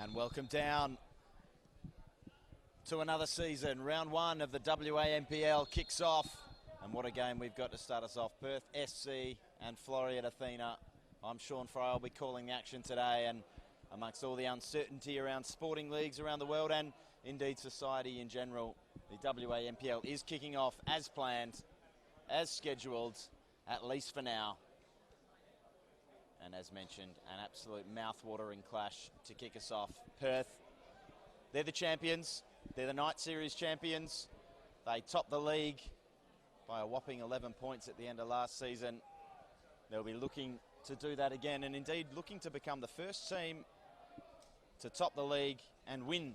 And welcome down to another season. Round one of the WA NPL kicks off. And what a game we've got to start us off. Perth SC and Floreat Athena. I'm Sean Fry. I'll be calling the action today. And amongst all the uncertainty around sporting leagues around the world and indeed society in general, the WA NPL is kicking off as planned, as scheduled, at least for now. And as mentioned, an absolute mouth-watering clash to kick us off. Perth, they're the champions. They're the night series champions. They topped the league by a whopping 11 points at the end of last season. They'll be looking to do that again, and indeed looking to become the first team to top the league and win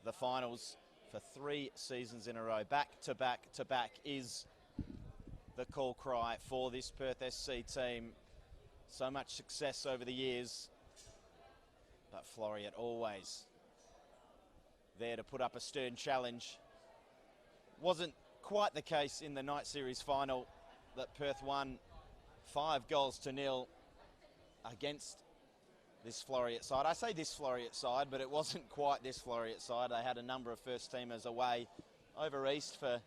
the finals for 3 seasons in a row. Back to back to back is the call cry for this Perth SC team. So much success over the years, but Floreat always there to put up a stern challenge. Wasn't quite the case in the night series final that Perth won 5-0 against this Floreat side. I say this Floreat side, but it wasn't quite this Floreat side. They had a number of first teamers away over east for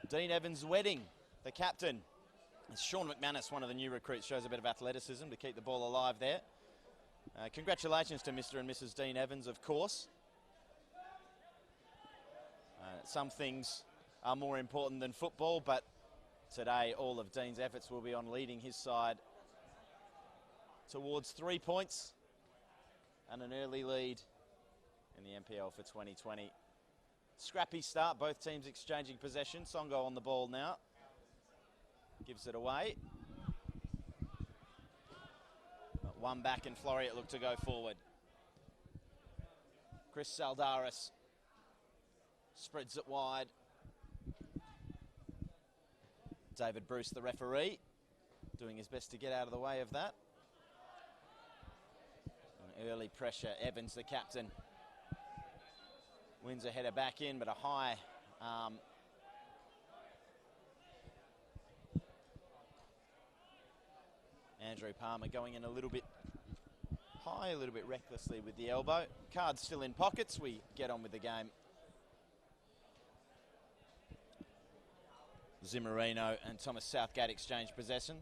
Dean Evans' wedding, the captain. Sean McManus, one of the new recruits, shows a bit of athleticism to keep the ball alive there. Congratulations to Mr. and Mrs. Dean Evans, of course. Some things are more important than football, but today all of Dean's efforts will be on leading his side towards 3 points and an early lead in the NPL for 2020. Scrappy start, both teams exchanging possession. Songo on the ball now. Gives it away. But one back and Floreat look to go forward. Chris Saldaris spreads it wide. David Bruce, the referee, doing his best to get out of the way of that. An early pressure. Evans, the captain, wins a header back in, but a high Andrew Palmer going in a little bit high, a little bit recklessly with the elbow. Card's still in pockets. We get on with the game. Zimmerino and Thomas Southgate exchange possession.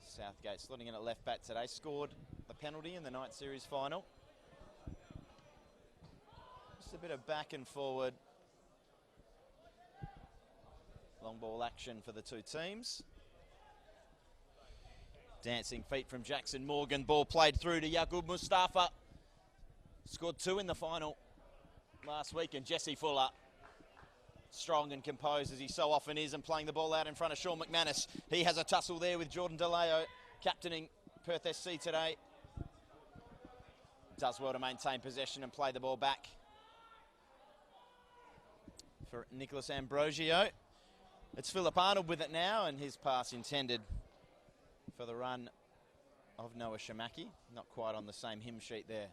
Southgate slotting in at left back today. Scored the penalty in the night series final. Just a bit of back and forward. Long ball action for the two teams. Dancing feet from Jackson Morgan. Ball played through to Yaqub Mustafa. Scored 2 in the final last week. And Jesse Fuller, strong and composed as he so often is, and playing the ball out in front of Sean McManus. He has a tussle there with Jordan DeLeo, captaining Perth SC today. Does well to maintain possession and play the ball back for Nicholas Ambrosio. It's Philip Arnold with it now, and his pass intended for the run of Noah Shamaki. Not quite on the same hymn sheet there.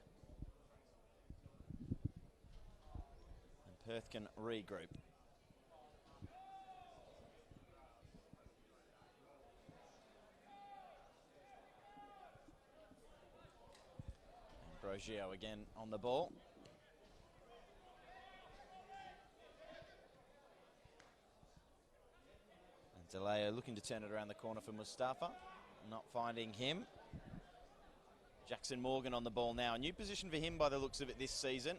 And Perth can regroup. Ambrosio again on the ball. And DeLeo looking to turn it around the corner for Mustafa. Not finding him. Jackson Morgan on the ball now. A new position for him by the looks of it this season.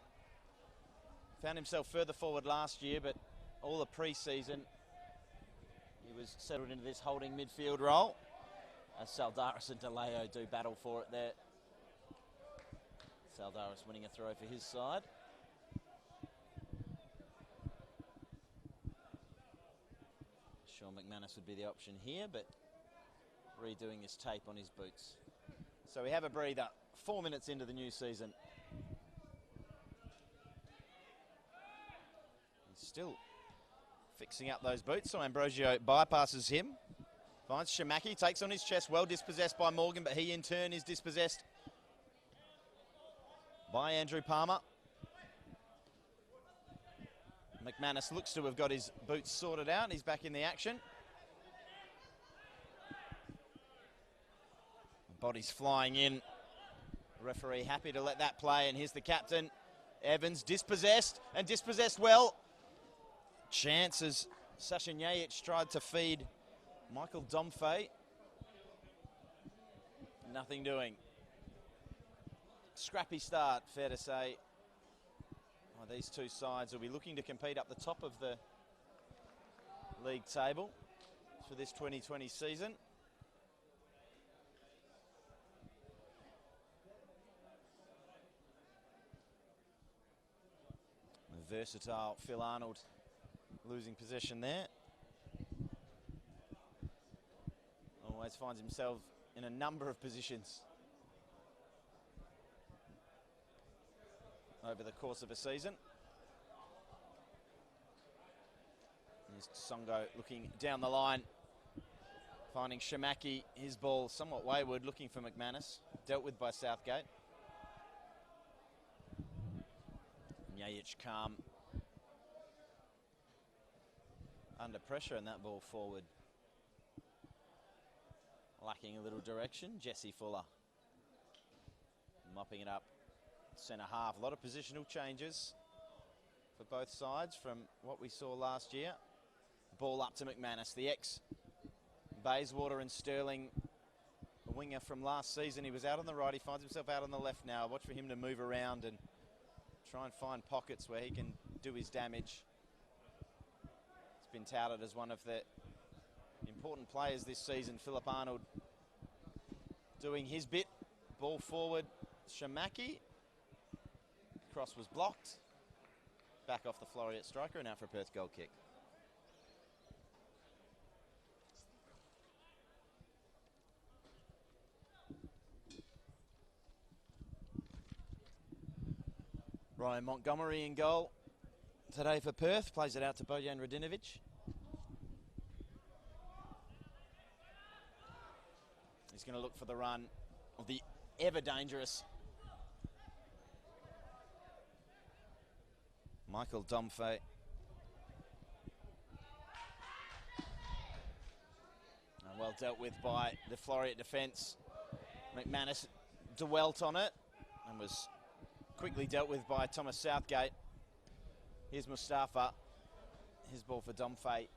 Found himself further forward last year, but all the pre-season he was settled into this holding midfield role. As Saldaris and DeLeo do battle for it there. Saldaris winning a throw for his side. Sean McManus would be the option here, but redoing his tape on his boots. So we have a breather, 4 minutes into the new season. He's still fixing up those boots, so Ambrosio bypasses him. Finds Shamaki, takes on his chest, well dispossessed by Morgan, but he in turn is dispossessed by Andrew Palmer. McManus looks to have got his boots sorted out. He's back in the action. Bodies flying in Referee happy to let that play, and here's the captain. Evans dispossessed, and dispossessed well. Chances. Sasha Njajic tried to feed Michael Domfey. Nothing doing. Scrappy start, fair to say. Oh, these two sides will be looking to compete up the top of the league table for this 2020 season. The versatile Phil Arnold losing possession there. Always finds himself in a number of positions over the course of a season. Here's Songo looking down the line, finding Shamaki, his ball somewhat wayward, looking for McManus, dealt with by Southgate. Njajic calm, under pressure, and that ball forward. Lacking a little direction, Jesse Fuller mopping it up centre half. A lot of positional changes for both sides from what we saw last year. Ball up to McManus, the ex-Bayswater and Sterling winger from last season. He was out on the right, he finds himself out on the left now. Watch for him to move around and try and find pockets where he can do his damage. It's been touted as one of the important players this season. Philip Arnold doing his bit. Ball forward, Shamaki. Cross was blocked. Back off the Floreat striker and out for a Perth goal kick. Ryan Montgomery in goal today for Perth. Plays it out to Bojan Radinovic. He's going to look for the run of the ever-dangerous Michael Domfey. And well dealt with by the Floreat defence. McManus dwelt on it and was quickly dealt with by Thomas Southgate. Here's Mustafa. His ball for Domfey.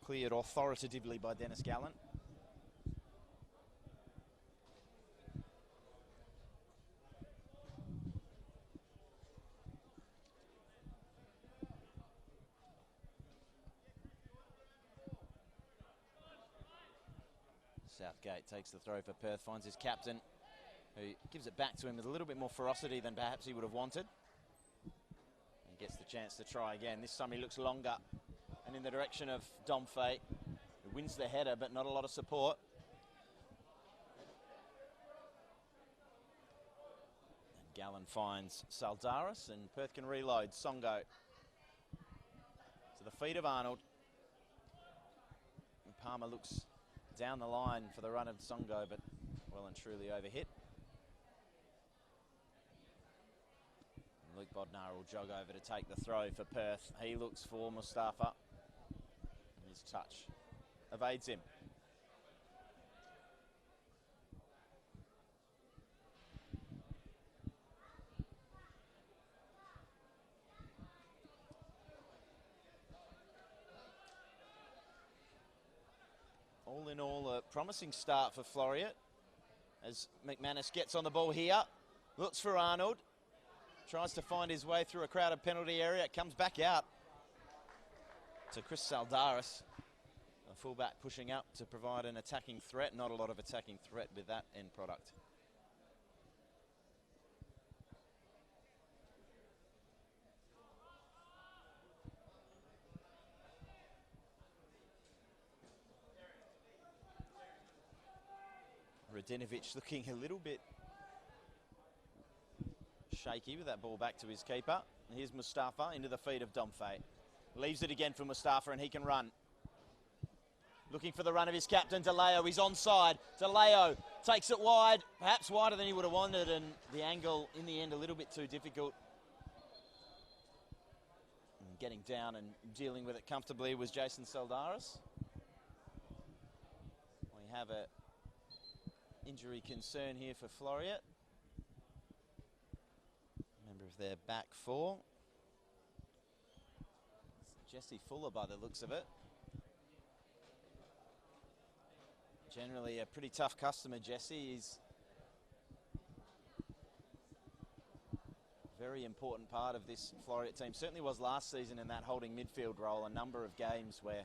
Cleared authoritatively by Dennis Gallen. Southgate takes the throw for Perth, finds his captain, who gives it back to him with a little bit more ferocity than perhaps he would have wanted. And gets the chance to try again. This time he looks longer and in the direction of Domfey, who wins the header, but not a lot of support. And Gallen finds Saldaris, and Perth can reload. Songo to the feet of Arnold. And Palmer looks down the line for the run of Songo, but well and truly overhit. And Luke Bodnar will jog over to take the throw for Perth. He looks for Mustafa. His touch evades him. All in all, a promising start for Floreat as McManus gets on the ball here, looks for Arnold, tries to find his way through a crowded penalty area, it comes back out to Chris Saldaris, a fullback pushing up to provide an attacking threat. Not a lot of attacking threat with that end product. Radinovic looking a little bit shaky with that ball back to his keeper. Here's Mustafa into the feet of Domfey. Leaves it again for Mustafa and he can run. Looking for the run of his captain, DeLeo. He's onside. DeLeo takes it wide, perhaps wider than he would have wanted, and the angle in the end a little bit too difficult. And getting down and dealing with it comfortably was Jason Saldaris. We have a injury concern here for Floreat. Member of their back four. It's Jesse Fuller by the looks of it. Generally a pretty tough customer, Jesse. He's a very important part of this Floreat team. Certainly was last season in that holding midfield role. A number of games where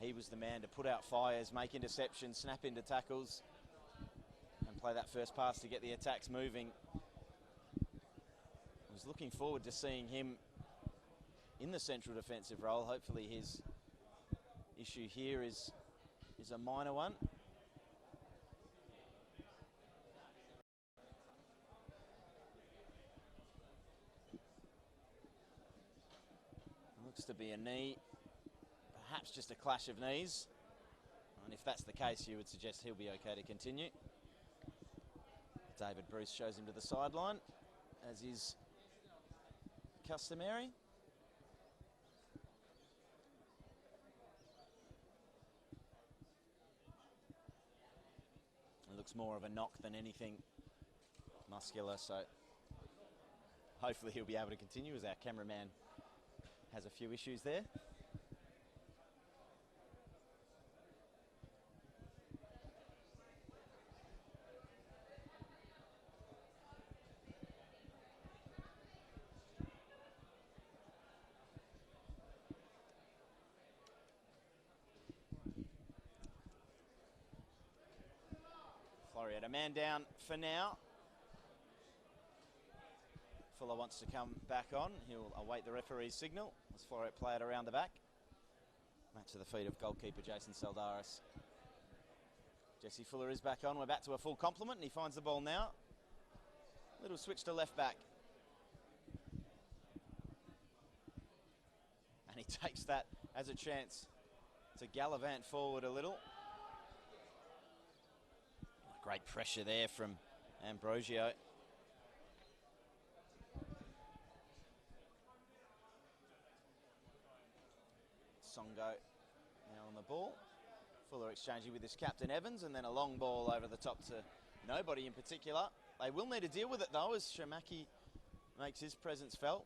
he was the man to put out fires, make interceptions, snap into tackles, and play that first pass to get the attacks moving. I was looking forward to seeing him in the central defensive role. Hopefully his issue here is a minor one. Looks to be a knee, perhaps just a clash of knees. And if that's the case, you would suggest he'll be okay to continue. David Bruce shows him to the sideline, as is customary. It looks more of a knock than anything muscular, so hopefully he'll be able to continue, as our cameraman has a few issues there. Floreat a man down for now. Fuller wants to come back on. He'll await the referee's signal as Floreat play it around the back. Match to the feet of goalkeeper Jason Saldaris. Jesse Fuller is back on. We're back to a full complement and he finds the ball now. Little switch to left back. And he takes that as a chance to gallivant forward a little. Great pressure there from Ambrosio. Songo now on the ball. Fuller exchanging with his captain Evans, and then a long ball over the top to nobody in particular. They will need to deal with it though, as Shamaki makes his presence felt.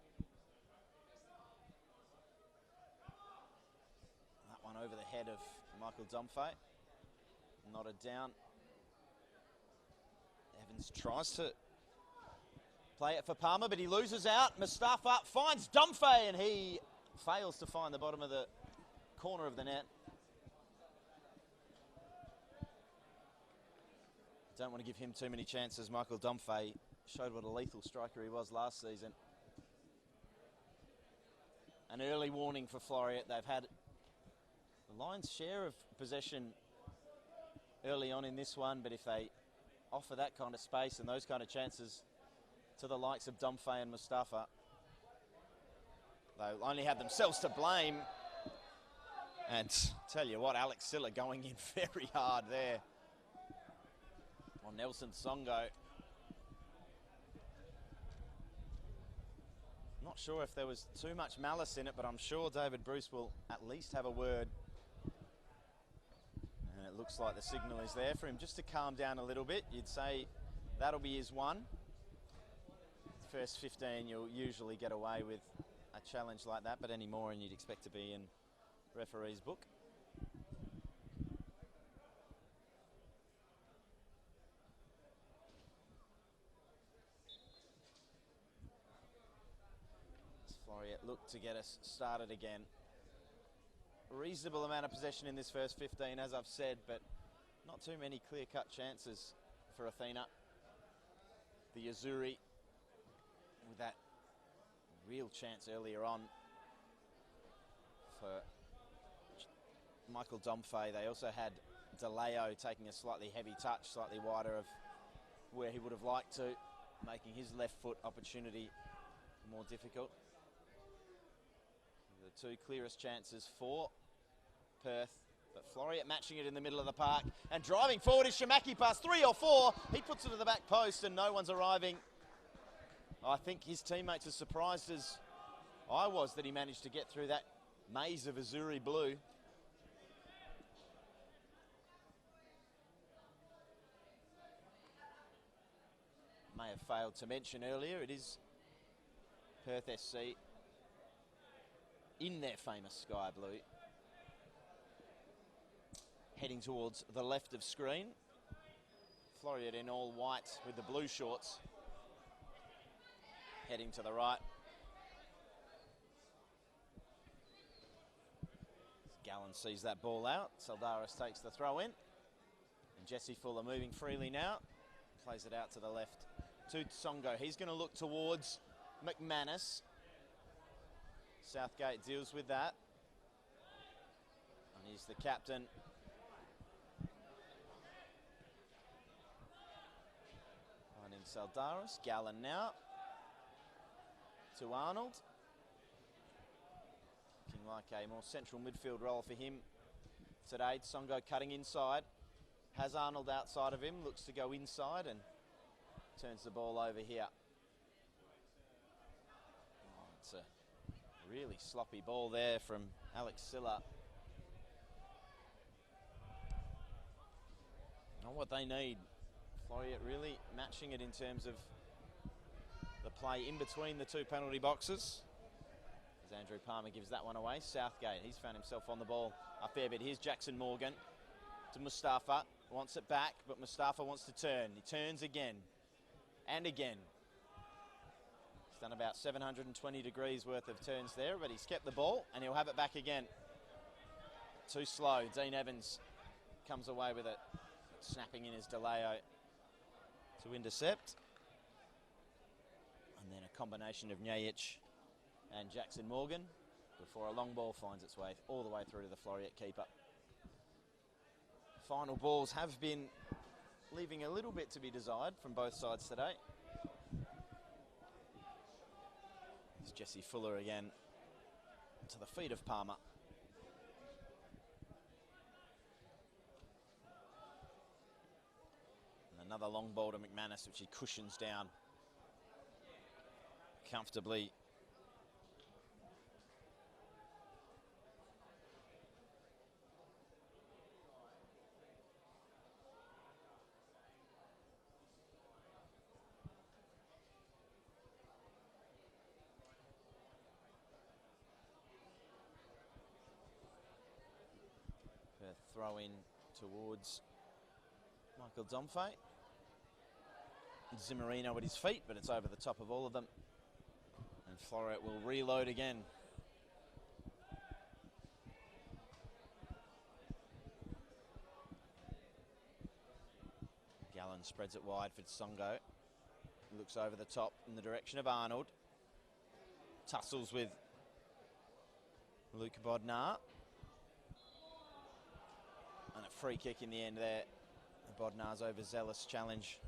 That one over the head of Michael Domfey. Nodded down. Evans tries to play it for Palmer, but he loses out. Mustafa finds Domfey, and he fails to find the bottom of the corner of the net. Don't want to give him too many chances. Michael Domfey showed what a lethal striker he was last season. An early warning for Floreat. They've had the Lions' share of possession early on in this one, but if they offer that kind of space and those kind of chances to the likes of Domfey and Mustafa, they'll only have themselves to blame. And tell you what, Alex Siller going in very hard there on Nelson Songo. Not sure if there was too much malice in it, but I'm sure David Bruce will at least have a word. And it looks like the signal is there for him just to calm down a little bit. You'd say that'll be his one. First 15, you'll usually get away with a challenge like that, but any more and you'd expect to be in referee's book. Floreat look to get us started again. Reasonable amount of possession in this first 15, as I've said, but not too many clear-cut chances for Athena. The Azuri with that real chance earlier on for Michael Domfey. They also had DeLeo taking a slightly heavy touch, slightly wider of where he would have liked to, making his left foot opportunity more difficult. The two clearest chances for Perth, but Floreat matching it in the middle of the park and driving forward is Shamaki past 3 or 4. He puts it to the back post and no one's arriving. I think his teammates are surprised as I was that he managed to get through that maze of Azuri blue. may have failed to mention earlier, it is Perth SC in their famous sky blue, heading towards the left of screen. Floreat in all white with the blue shorts, heading to the right. Gallen sees that ball out. Saldaris takes the throw in. And Jesse Fuller moving freely now. Plays it out to the left to Tsongo. He's going to look towards McManus. Southgate deals with that. And he's the captain. Finding Saldaris. Gallen now. To Arnold. Looking like a more central midfield role for him today. Tsongo cutting inside. Has Arnold outside of him. Looks to go inside and turns the ball over here. Oh, it's a really sloppy ball there from Alex Silla. Not what they need. Floreat really matching it in terms of the play in between the two penalty boxes. As Andrew Palmer gives that one away. Southgate, he's found himself on the ball a fair bit. Here's Jackson Morgan to Mustafa. Wants it back, but Mustafa wants to turn. He turns again and again. He's done about 720 degrees worth of turns there, but he's kept the ball and he'll have it back again. Too slow. Dean Evans comes away with it. Snapping in his DeLeo to intercept. And then a combination of Nyajic and Jackson Morgan before a long ball finds its way all the way through to the Floreat keeper. Final balls have been leaving a little bit to be desired from both sides today. It's Jesse Fuller again to the feet of Palmer. And another long ball to McManus, which he cushions down comfortably. Throw in towards Michael Domfe. Zimmerino at his feet, but it's over the top of all of them. And Floreat will reload again. Gallen spreads it wide for Tsongo. Looks over the top in the direction of Arnold. Tussles with Luke Bodnar. And a free kick in the end there. Bodnar's overzealous challenge.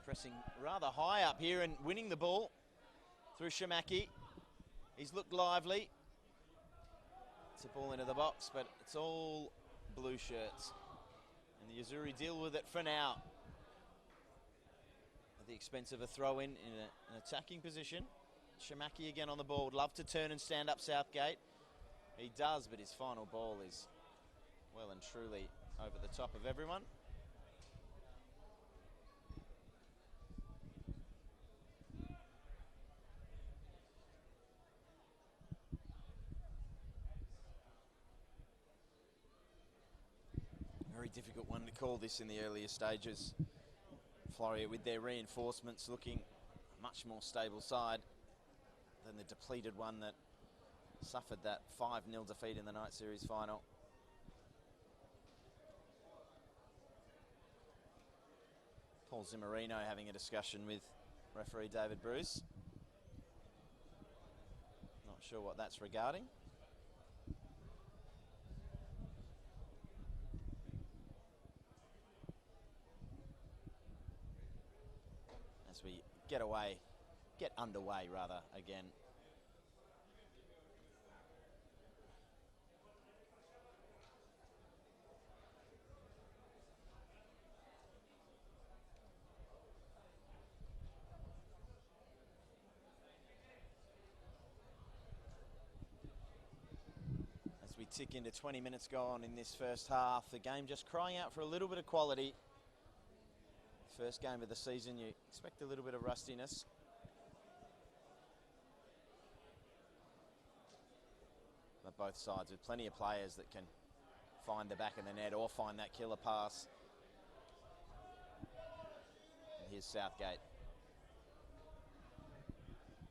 Pressing rather high up here and winning the ball through Shamaki. He's looked lively. It's a ball into the box, but it's all blue shirts. And the Azzurri deal with it for now. At the expense of a throw-in an attacking position. Shamaki again on the ball. Would love to turn and stand up Southgate. He does, but his final ball is well and truly over the top of everyone. Difficult one to call this in the earlier stages. Floreat with their reinforcements looking a much more stable side than the depleted one that suffered that 5-0 defeat in the night series final. Paul Zimmerino having a discussion with referee David Bruce. Not sure what that's regarding. We get underway rather again. tick into 20 minutes gone in this first half. The game just crying out for a little bit of quality. First game of the season, you expect a little bit of rustiness. But both sides with plenty of players that can find the back of the net or find that killer pass. And here's Southgate.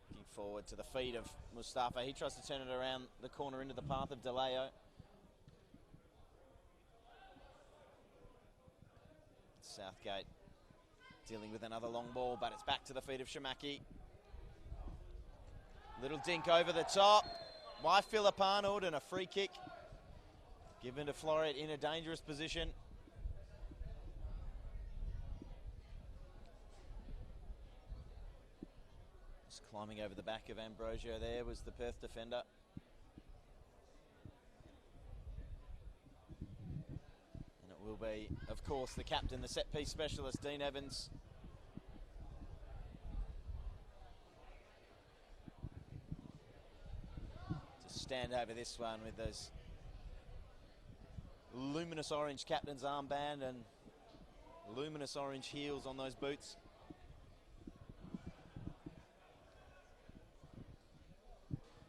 Looking forward to the feed of Mustafa. He tries to turn it around the corner into the path of DeLeo. Southgate dealing with another long ball, but it's back to the feet of Shamaki. Little dink over the top by Philip Arnold, and a free kick given to Floreat in a dangerous position. Just climbing over the back of Ambrosio there was the Perth defender. And it will be, of course, the captain, the set-piece specialist, Dean Evans. To stand over this one with those luminous orange captain's armband and luminous orange heels on those boots.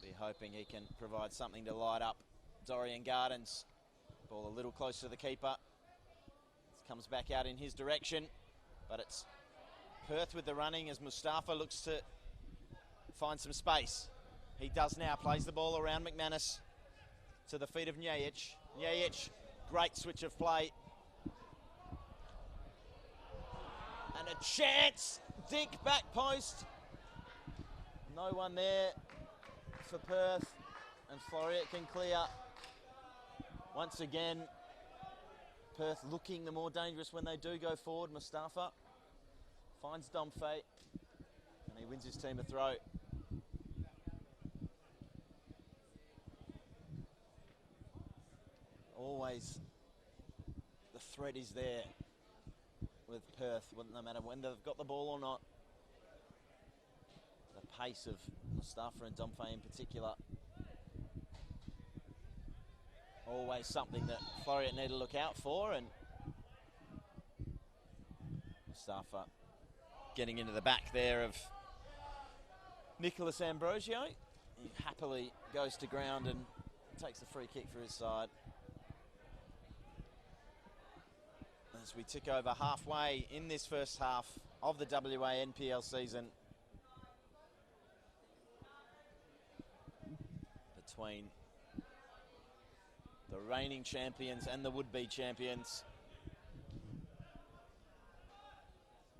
Be hoping he can provide something to light up Dorian Gardens. Ball a little close to the keeper. This comes back out in his direction, but it's Perth with the running as Mustafa looks to find some space. He does now, plays the ball around McManus to the feet of Nyajic. Nyajic, great switch of play. And a chance, Dick back post. No one there for Perth, and Floreat can clear. Once again, Perth looking the more dangerous when they do go forward. Mustafa finds Domfe, and he wins his team a throw. Always the threat is there with Perth, no matter when they've got the ball or not. The pace of Mustafa and Domfe in particular. Always something that Floreat need to look out for, and Mustafa getting into the back there of Nicholas Ambrosio. He happily goes to ground and takes the free kick for his side. As we tick over halfway in this first half of the WA NPL season, between the reigning champions and the would-be champions.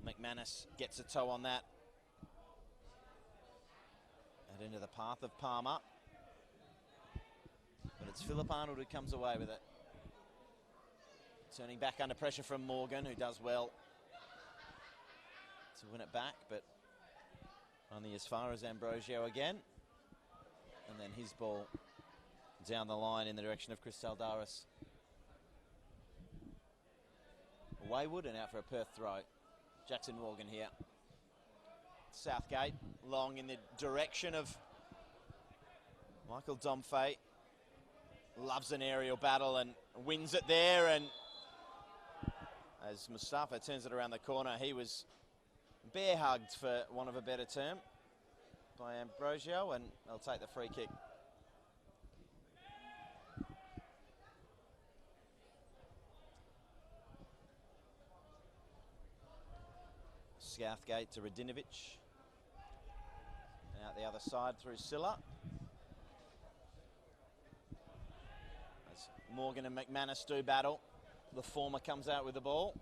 McManus gets a toe on that. And into the path of Palmer. But it's Philip Arnold who comes away with it. Turning back under pressure from Morgan, who does well to win it back, but only as far as Ambrosio again. And then his ball down the line in the direction of Chris Saldaris. Wayward and out for a Perth throw. Jackson Morgan here. Southgate long in the direction of Michael Domfe. Loves an aerial battle and wins it there, and as Mustafa turns it around the corner, he was bear hugged, for want of a better term, by Ambrosio, and they'll take the free kick. Southgate to Radinovic. And out the other side through Silla. As Morgan and McManus do battle, the former comes out with the ball.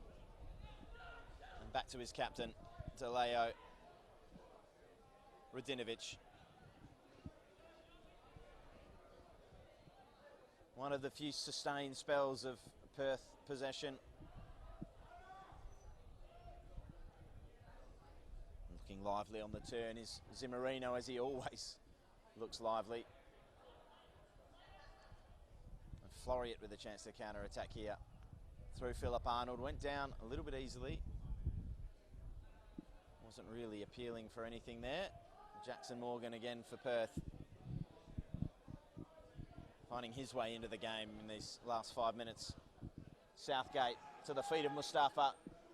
And back to his captain, DeLeo. Radinovic. One of the few sustained spells of Perth possession. Looking lively on the turn is Zimmerino, as he always looks lively. And Floreat with a chance to counter-attack here. Through Philip Arnold, went down a little bit easily. Wasn't really appealing for anything there. Jackson Morgan again for Perth. finding his way into the game in these last 5 minutes. Southgate to the feet of Mustafa.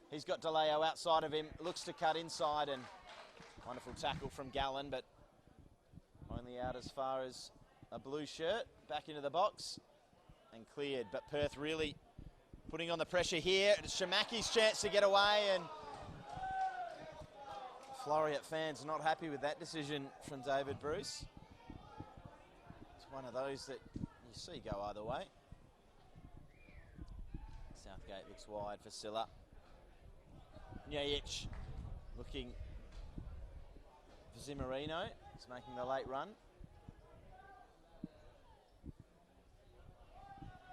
He's got DeLeo outside of him, looks to cut inside, and wonderful tackle from Gallen, but only out as far as a blue shirt. Back into the box and cleared, but Perth really putting on the pressure here. It's Shamaki's chance to get away, and Floreat fans not happy with that decision from David Bruce. It's one of those that you see go either way. Southgate looks wide for Silla. Nyajic looking for Zimmerino. He's making the late run.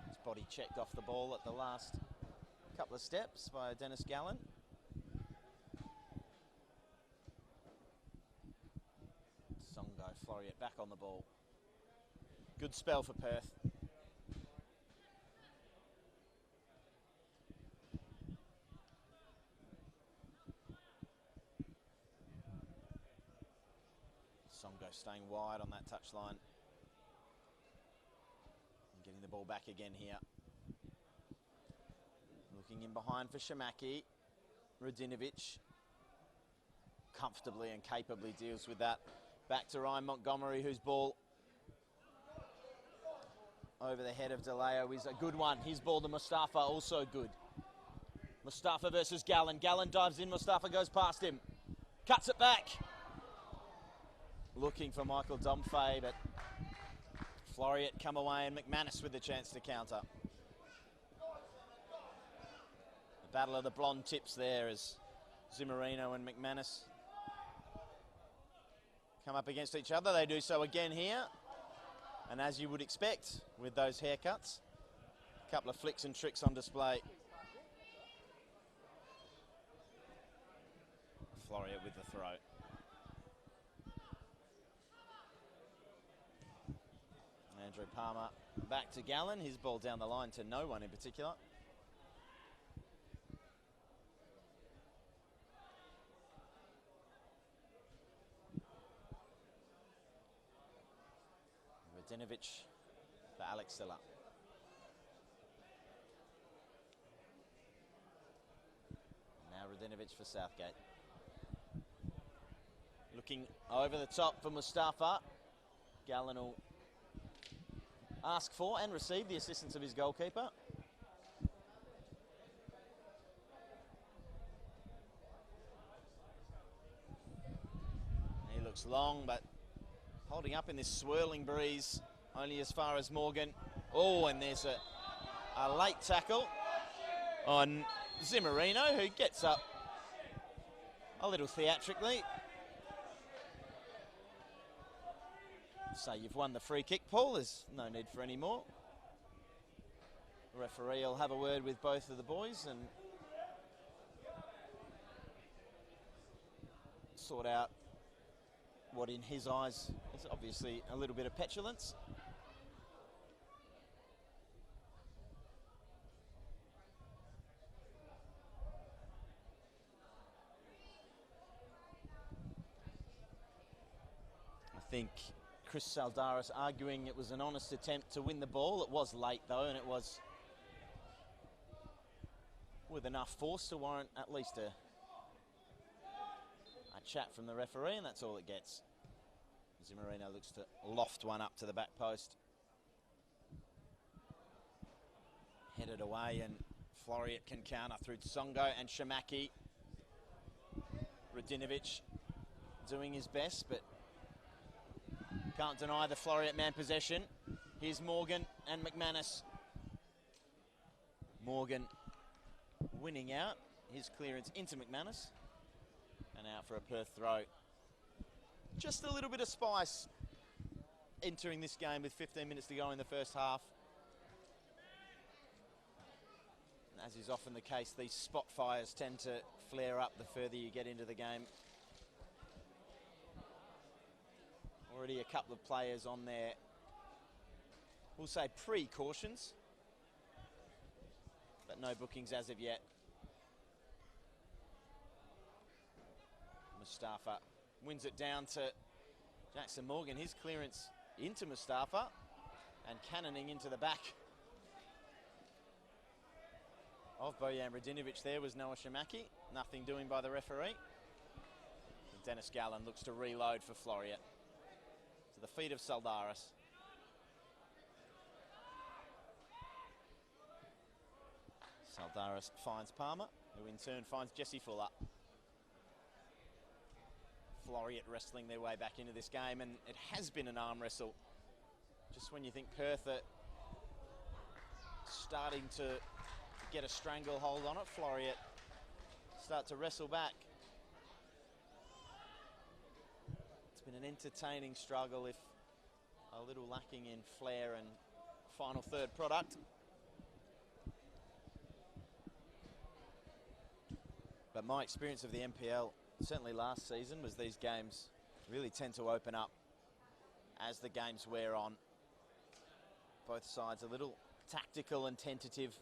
His body checked off the ball at the last couple of steps by Dennis Gallen. Songo, Floreat back on the ball. Good spell for Perth. Songo staying wide on that touchline. And getting the ball back again here. Looking in behind for Shamaki. Radinovic comfortably and capably deals with that. Back to Ryan Montgomery, whose ball over the head of DeLeo is a good one. His ball to Mustafa, also good. Mustafa versus Gallen. Gallen dives in, Mustafa goes past him. Cuts it back. Looking for Michael Domfey, but Floreat come away, and McManus with the chance to counter. The battle of the blonde tips there as Zimmerino and McManus come up against each other. They do so again here. And as you would expect with those haircuts, a couple of flicks and tricks on display. Floreat with the throw. Andrew Palmer back to Gallen. His ball down the line to no one in particular. Radinovic for Alex Silla. Now Radinovic for Southgate. Looking over the top for Mustafa. Gallen will ask for and receive the assistance of his goalkeeper. He looks long, but holding up in this swirling breeze, only as far as Morgan. Oh, and there's a late tackle on Zimmerino, who gets up a little theatrically. So you've won the free kick, Paul. There's no need for any more. The referee will have a word with both of the boys and sort out what in his eyes is obviously a little bit of petulance. I think Chris Saldaris arguing it was an honest attempt to win the ball. It was late though, and it was with enough force to warrant at least a chat from the referee, and that's all it gets. Zimmerino looks to loft one up to the back post. Headed away, and Floreat can counter through Songo and Shamaki. Radinovic doing his best, but can't deny the Floreat man possession. Here's Morgan and McManus. Morgan winning out. His clearance into McManus. And out for a Perth throw. Just a little bit of spice entering this game with 15 minutes to go in the first half. And as is often the case, these spot fires tend to flare up the further you get into the game. Already a couple of players on there, we'll say precautions, but no bookings as of yet. Mustafa wins it down to Jackson Morgan. His clearance into Mustafa. and cannoning into the back of Bojan Radinovic there was Noah Shamaki. Nothing doing by the referee. And Dennis Gallen looks to reload for Floreat. To the feet of Saldaris. Saldaris finds Palmer, who in turn finds Jesse Fuller. Floreat wrestling their way back into this game, and it has been an arm wrestle. Just when you think Perth are starting to get a stranglehold on it, Floreat start to wrestle back. It's been an entertaining struggle, if a little lacking in flair and final third product. But my experience of the NPL, certainly last season, was these games really tend to open up as the games wear on. Both sides a little tactical and tentative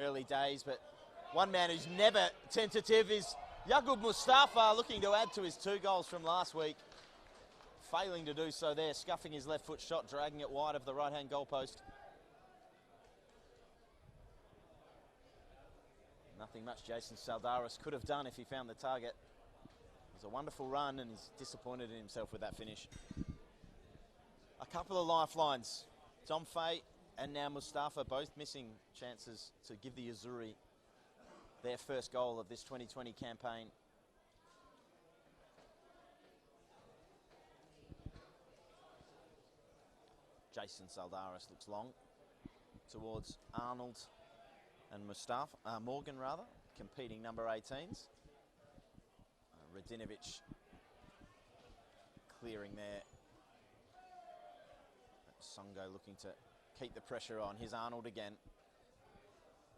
early days, but one man who's never tentative is Yaqub Mustafa, looking to add to his 2 goals from last week. Failing to do so there, scuffing his left foot shot, dragging it wide of the right-hand goalpost. Nothing much Jason Saldaris could have done if he found the target. It was a wonderful run, and he's disappointed in himself with that finish. A couple of lifelines. Domfay and now Mustafa both missing chances to give the Azzurri their first goal of this 2020 campaign. Jason Saldaris looks long towards Arnold and Mustafa, Morgan rather, competing number 18s. Radinovic clearing there. Songo looking to keep the pressure on. Here's Arnold again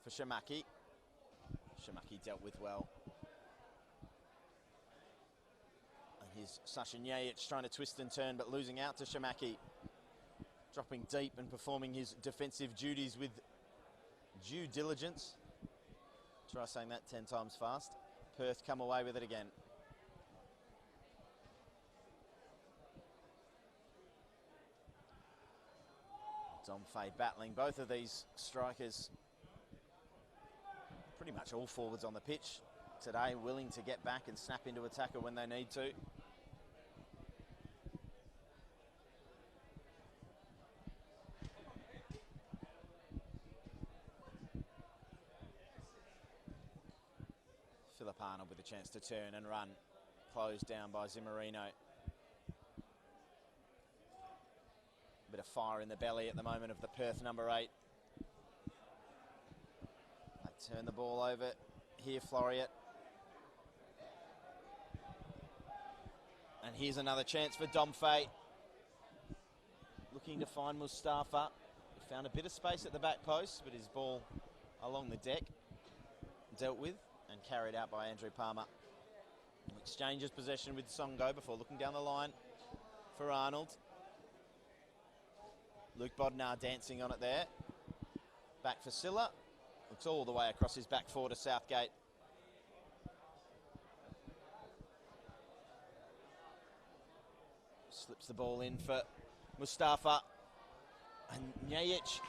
for Shamaki. Shamaki dealt with well. And here's Sasha Njajic trying to twist and turn, but losing out to Shamaki. Dropping deep and performing his defensive duties with due diligence. Try saying that 10 times fast. Perth come away with it again. Domfay battling both of these strikers. Pretty much all forwards on the pitch today, willing to get back and snap into attacker when they need to. Philip Arnold with a chance to turn and run. Closed down by Zimmerino. Bit of fire in the belly at the moment of the Perth number 8. They turn the ball over here, Floreat. And here's another chance for Domfay. Looking to find Mustafa. He found a bit of space at the back post, but his ball along the deck dealt with and carried out by Andrew Palmer. Exchanges possession with Songo before looking down the line for Arnold. Luke Bodnar dancing on it there. Back for Silla. Looks all the way across his back four to Southgate. Slips the ball in for Mustafa. And Njajic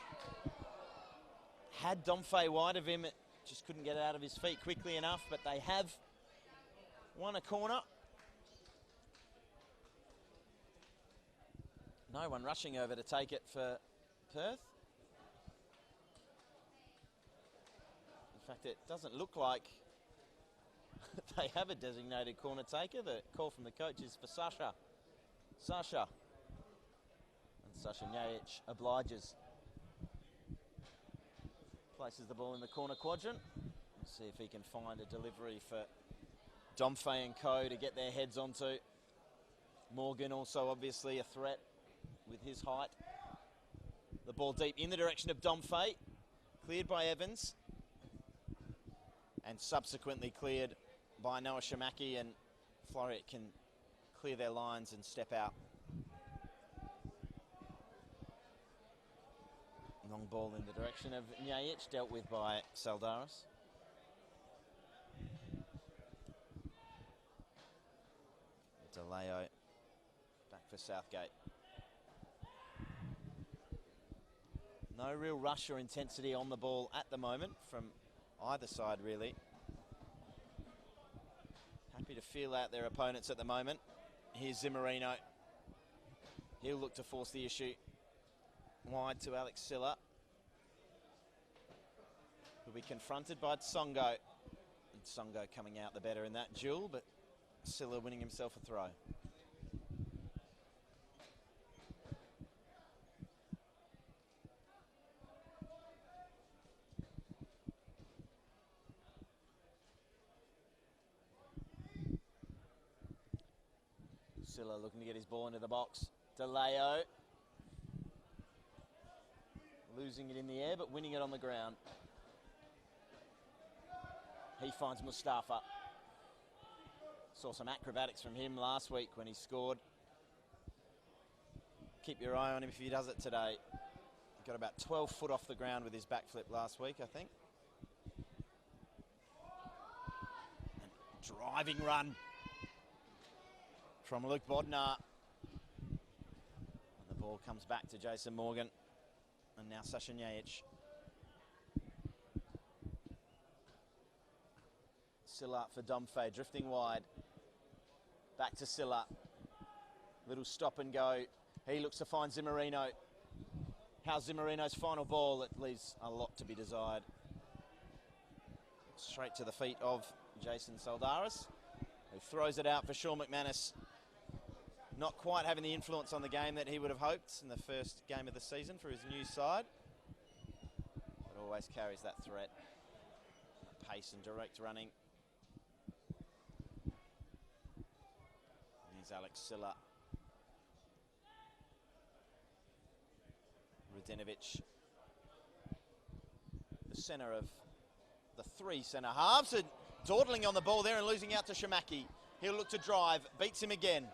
had Domfay wide of him. Just couldn't get it out of his feet quickly enough, but they have won a corner. No one rushing over to take it for Perth. In fact, it doesn't look like they have a designated corner taker. The call from the coach is for Sasha. Sasha. And Sasha Njajic obliges. Places the ball in the corner quadrant. Let's see if he can find a delivery for Domfay and co to get their heads onto. Morgan also obviously a threat with his height. The ball deep in the direction of Domfay. Cleared by Evans. And subsequently cleared by Noah Shamaki, and Floreat can clear their lines and step out. Long ball in the direction of Njajic, dealt with by Saldaris. DeLeo back for Southgate. No real rush or intensity on the ball at the moment from either side, really. Happy to feel out their opponents at the moment. Here's Zimmerino. He'll look to force the issue wide to Alex Silla, who'll be confronted by Tsongo. And Tsongo coming out the better in that duel, but Silla winning himself a throw. Silla looking to get his ball into the box. DeLeo. Losing it in the air, but winning it on the ground. He finds Mustafa. Saw some acrobatics from him last week when he scored. Keep your eye on him if he does it today. He got about 12 foot off the ground with his backflip last week, I think. And driving run from Luke Bodnar. And the ball comes back to Jason Morgan. And now Sasha Nyajic. Silla for Domfey, drifting wide. Back to Silla. Little stop and go. He looks to find Zimmerino. How's Zimmerino's final ball? It leaves a lot to be desired. Straight to the feet of Jason Saldaris, who throws it out for Sean McManus. Not quite having the influence on the game that he would have hoped in the first game of the season for his new side, but always carries that threat. Pace and direct running. And here's Alex Silla. Radinovic, the centre of the three centre halves, and dawdling on the ball there and losing out to Shamaki. He'll look to drive, beats him again.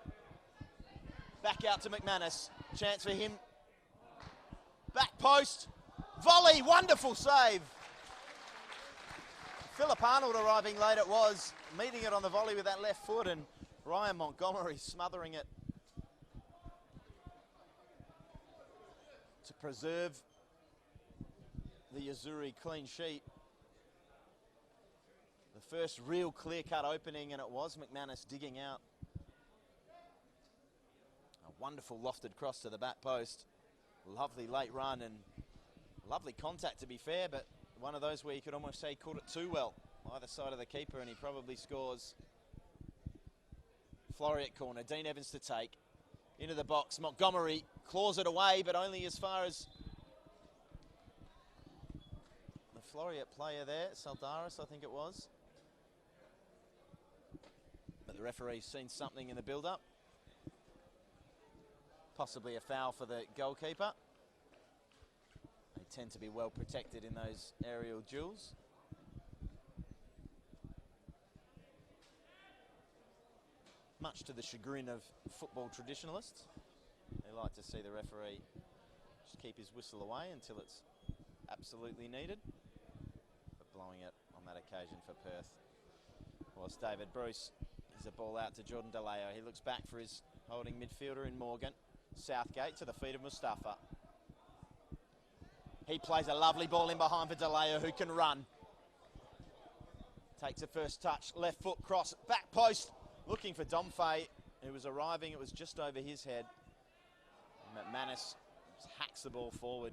Back out to McManus, chance for him. Back post, volley, wonderful save. Philip Arnold arriving late it was, meeting it on the volley with that left foot, and Ryan Montgomery smothering it to preserve the Yazuri clean sheet. The first real clear-cut opening, and it was McManus digging out. A wonderful lofted cross to the back post. Lovely late run and lovely contact, to be fair, but one of those where you could almost say he caught it too well. Either side of the keeper, and he probably scores. Floreat corner, Dean Evans to take. Into the box, Montgomery claws it away, but only as far as the Floreat player there, Saldaris, I think it was. But the referee's seen something in the build-up. Possibly a foul for the goalkeeper. They tend to be well protected in those aerial duels. Much to the chagrin of football traditionalists. They like to see the referee just keep his whistle away until it's absolutely needed. But blowing it on that occasion for Perth was David Bruce. There's a ball out to Jordan DeLeo. He looks back for his holding midfielder in Morgan. Southgate to the feet of Mustafa. He plays a lovely ball in behind for DeLeo, who can run. Takes a first touch, left foot cross, back post. Looking for Domfey, who was arriving. It was just over his head. McManus hacks the ball forward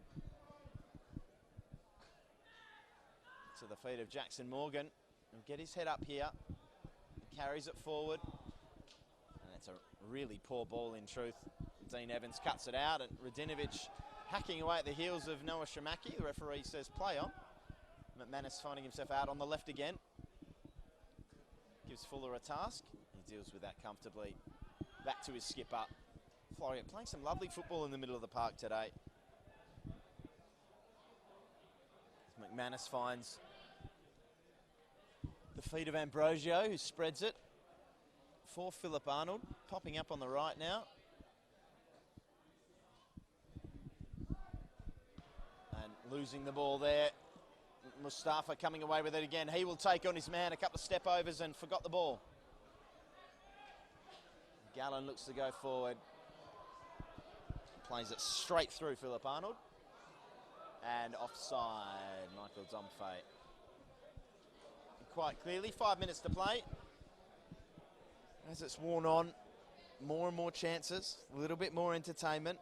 to the feet of Jackson Morgan. He'll get his head up here. He carries it forward. And it's a really poor ball in truth. Dean Evans cuts it out, and Radinovic hacking away at the heels of Noah Shamaki. The referee says play on. McManus finding himself out on the left again. Gives Fuller a task. He deals with that comfortably. Back to his skipper. Floreat playing some lovely football in the middle of the park today. McManus finds the feet of Ambrosio, who spreads it for Philip Arnold. Popping up on the right now. And losing the ball there. Mustafa coming away with it again. He will take on his man, a couple of step overs, and forgot the ball. Gallen looks to go forward. Plays it straight through Philip Arnold. And offside, Michael Domfey. Quite clearly, 5 minutes to play. As it's worn on, more and more chances, a little bit more entertainment.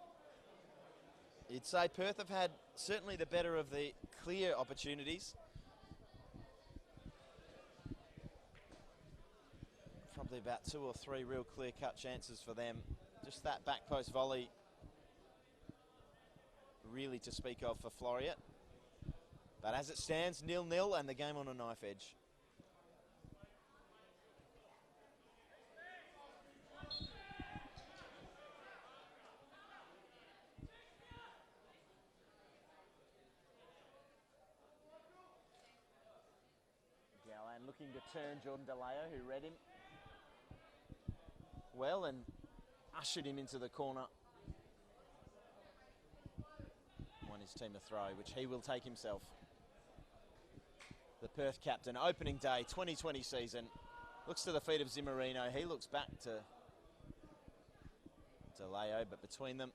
You'd say Perth have had certainly the better of the clear opportunities. Probably about 2 or 3 real clear-cut chances for them. Just that back post volley really to speak of for Floreat. But as it stands, 0-0 and the game on a knife edge. Gallan looking to turn Jordan DeLeo, who read him well and ushered him into the corner. Won his team a throw, which he will take himself. The Perth captain, opening day, 2020 season. Looks to the feet of Zimmerino. He looks back to DeLeo, but between them,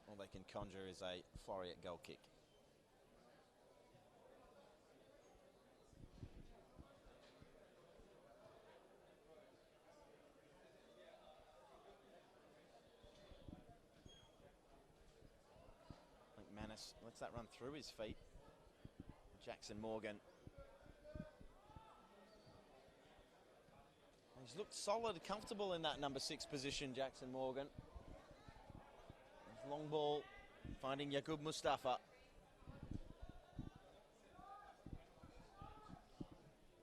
all they can conjure is a Floreat goal kick. Manus lets that run through his feet. Jackson Morgan. He's looked solid, comfortable in that number 6 position, Jackson Morgan. Long ball, finding Yaqub Mustafa.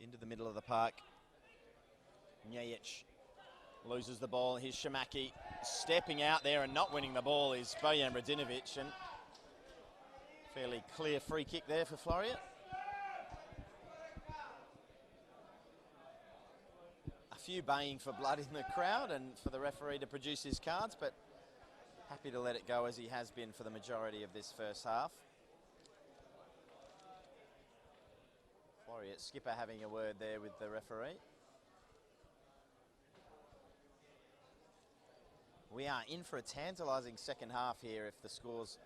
Into the middle of the park. Njajic loses the ball. Here's Shamaki stepping out there and not winning the ball is Bojan Radinovic. And fairly clear free kick there for Floreat. A few baying for blood in the crowd and for the referee to produce his cards, but happy to let it go as he has been for the majority of this first half. Floreat skipper having a word there with the referee. We are in for a tantalising second half here if the scores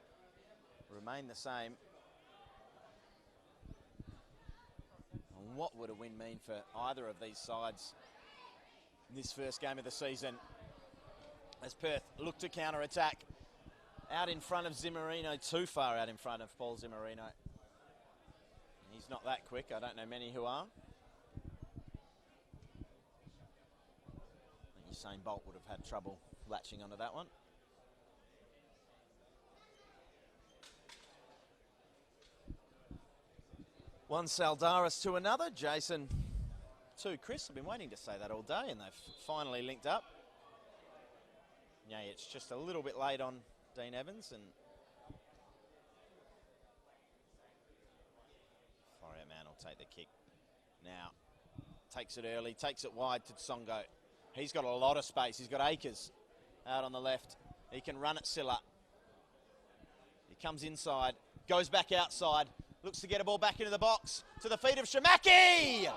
remain the same. And what would a win mean for either of these sides in this first game of the season? As Perth look to counter-attack. Out in front of Zimmerino, too far out in front of Paul Zimmerino. He's not that quick, I don't know many who are. I think Usain Bolt would have had trouble latching onto that one. One Saldaris to another, Jason to Chris. I've been waiting to say that all day and they've finally linked up. Yeah, it's just a little bit late on Dean Evans and Floreat man will take the kick. Now, takes it early, takes it wide to Tsongo. He's got a lot of space, he's got acres out on the left. He can run at Silla. He comes inside, goes back outside. Looks to get a ball back into the box, to the feet of Shamaki!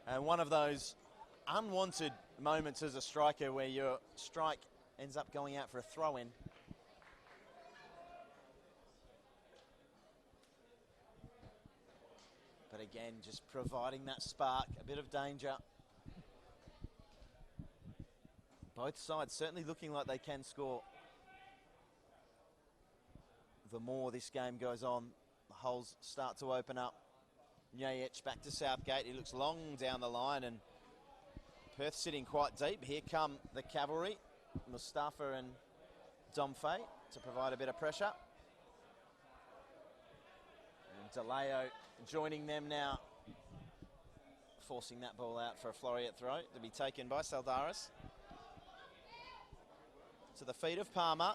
And one of those unwanted moments as a striker where your strike ends up going out for a throw-in. But again, just providing that spark, a bit of danger. Both sides certainly looking like they can score. The more this game goes on, the holes start to open up. Njajic back to Southgate. He looks long down the line and Perth sitting quite deep. Here come the cavalry, Mustafa and Domfey, to provide a bit of pressure. And DeLeo joining them now, forcing that ball out for a Floreat throw to be taken by Saldaris. To the feet of Palmer,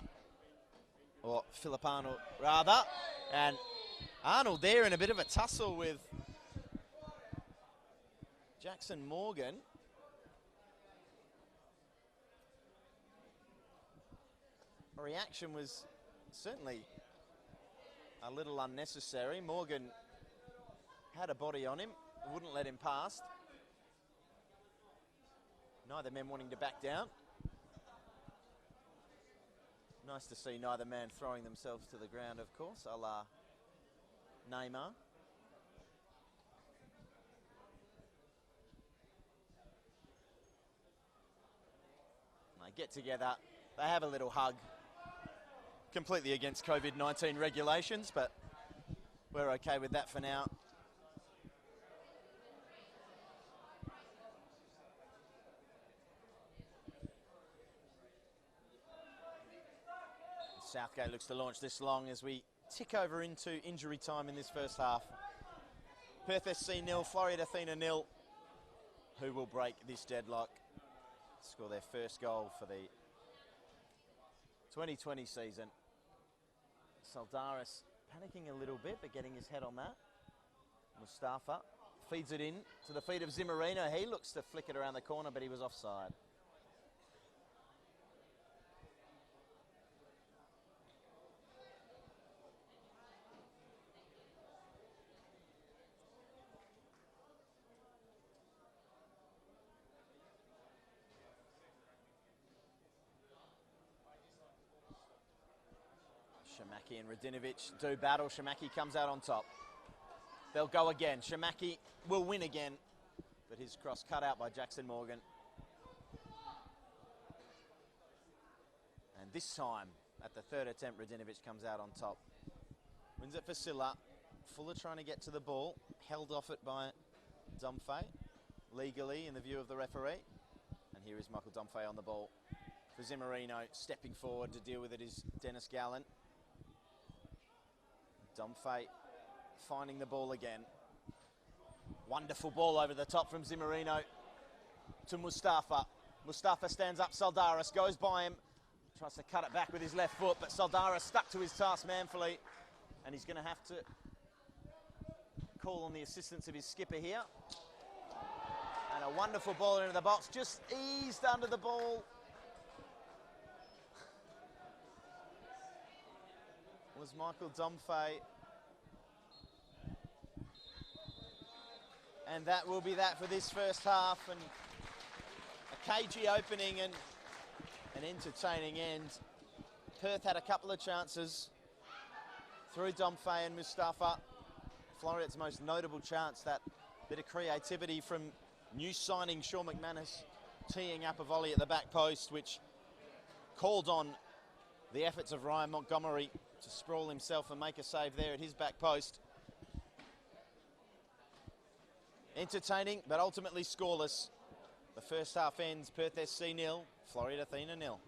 or Philip Arnold rather, and Arnold there in a bit of a tussle with Jackson Morgan. Reaction was certainly a little unnecessary. Morgan had a body on him, wouldn't let him past. Neither men wanting to back down. Nice to see neither man throwing themselves to the ground, of course, a la Neymar. They get together, they have a little hug. Completely against COVID-19 regulations, but we're okay with that for now. Southgate looks to launch this long as we tick over into injury time in this first half. Perth SC 0, Floreat Athena 0. Who will break this deadlock? Score their first goal for the 2020 season. Saldaris panicking a little bit, but getting his head on that. Mustafa feeds it in to the feet of Zimmerino. He looks to flick it around the corner, but he was offside. Shamaki and Radinovic do battle. Shamaki comes out on top. They'll go again. Shamaki will win again, but his cross cut out by Jackson Morgan. And this time, at the third attempt, Radinovic comes out on top. Wins it for Silla. Fuller trying to get to the ball. Held off it by Domfay, legally in the view of the referee. And here is Michael Domfay on the ball. For Zimmerino, stepping forward to deal with it is Dennis Gallen. Domfay finding the ball again. Wonderful ball over the top from Zimmerino to Mustafa. Mustafa stands up, Saldaris goes by him, tries to cut it back with his left foot, but Saldaris stuck to his task manfully, and he's going to have to call on the assistance of his skipper here. And a wonderful ball into the box, just eased under the ball. Was Michael Domfay. And that will be that for this first half, and a cagey opening and an entertaining end. Perth had a couple of chances through Domfay and Mustafa. Floreat's most notable chance, that bit of creativity from new signing Sean McManus, teeing up a volley at the back post, which called on the efforts of Ryan Montgomery to sprawl himself and make a save there at his back post. Entertaining, but ultimately scoreless. The first half ends Perth SC 0, Floreat Athena 0.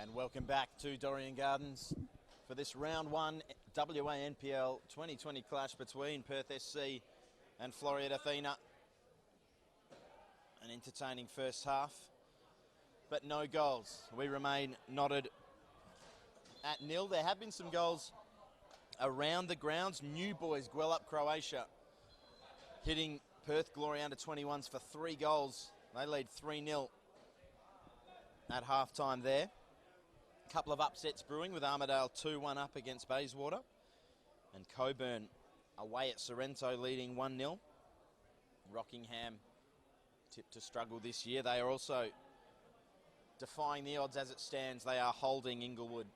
And welcome back to Dorrien Gardens for this round one WA NPL 2020 clash between Perth SC and Floreat Athena. An entertaining first half, but no goals. We remain knotted at nil. There have been some goals around the grounds. New boys, Guelph, Croatia, hitting Perth Glory under-21s for 3 goals. They lead 3-0 at half-time there. Couple of upsets brewing with Armidale 2-1 up against Bayswater. And Coburn away at Sorrento leading 1-0. Rockingham tipped to struggle this year. They are also defying the odds as it stands. They are holding Inglewood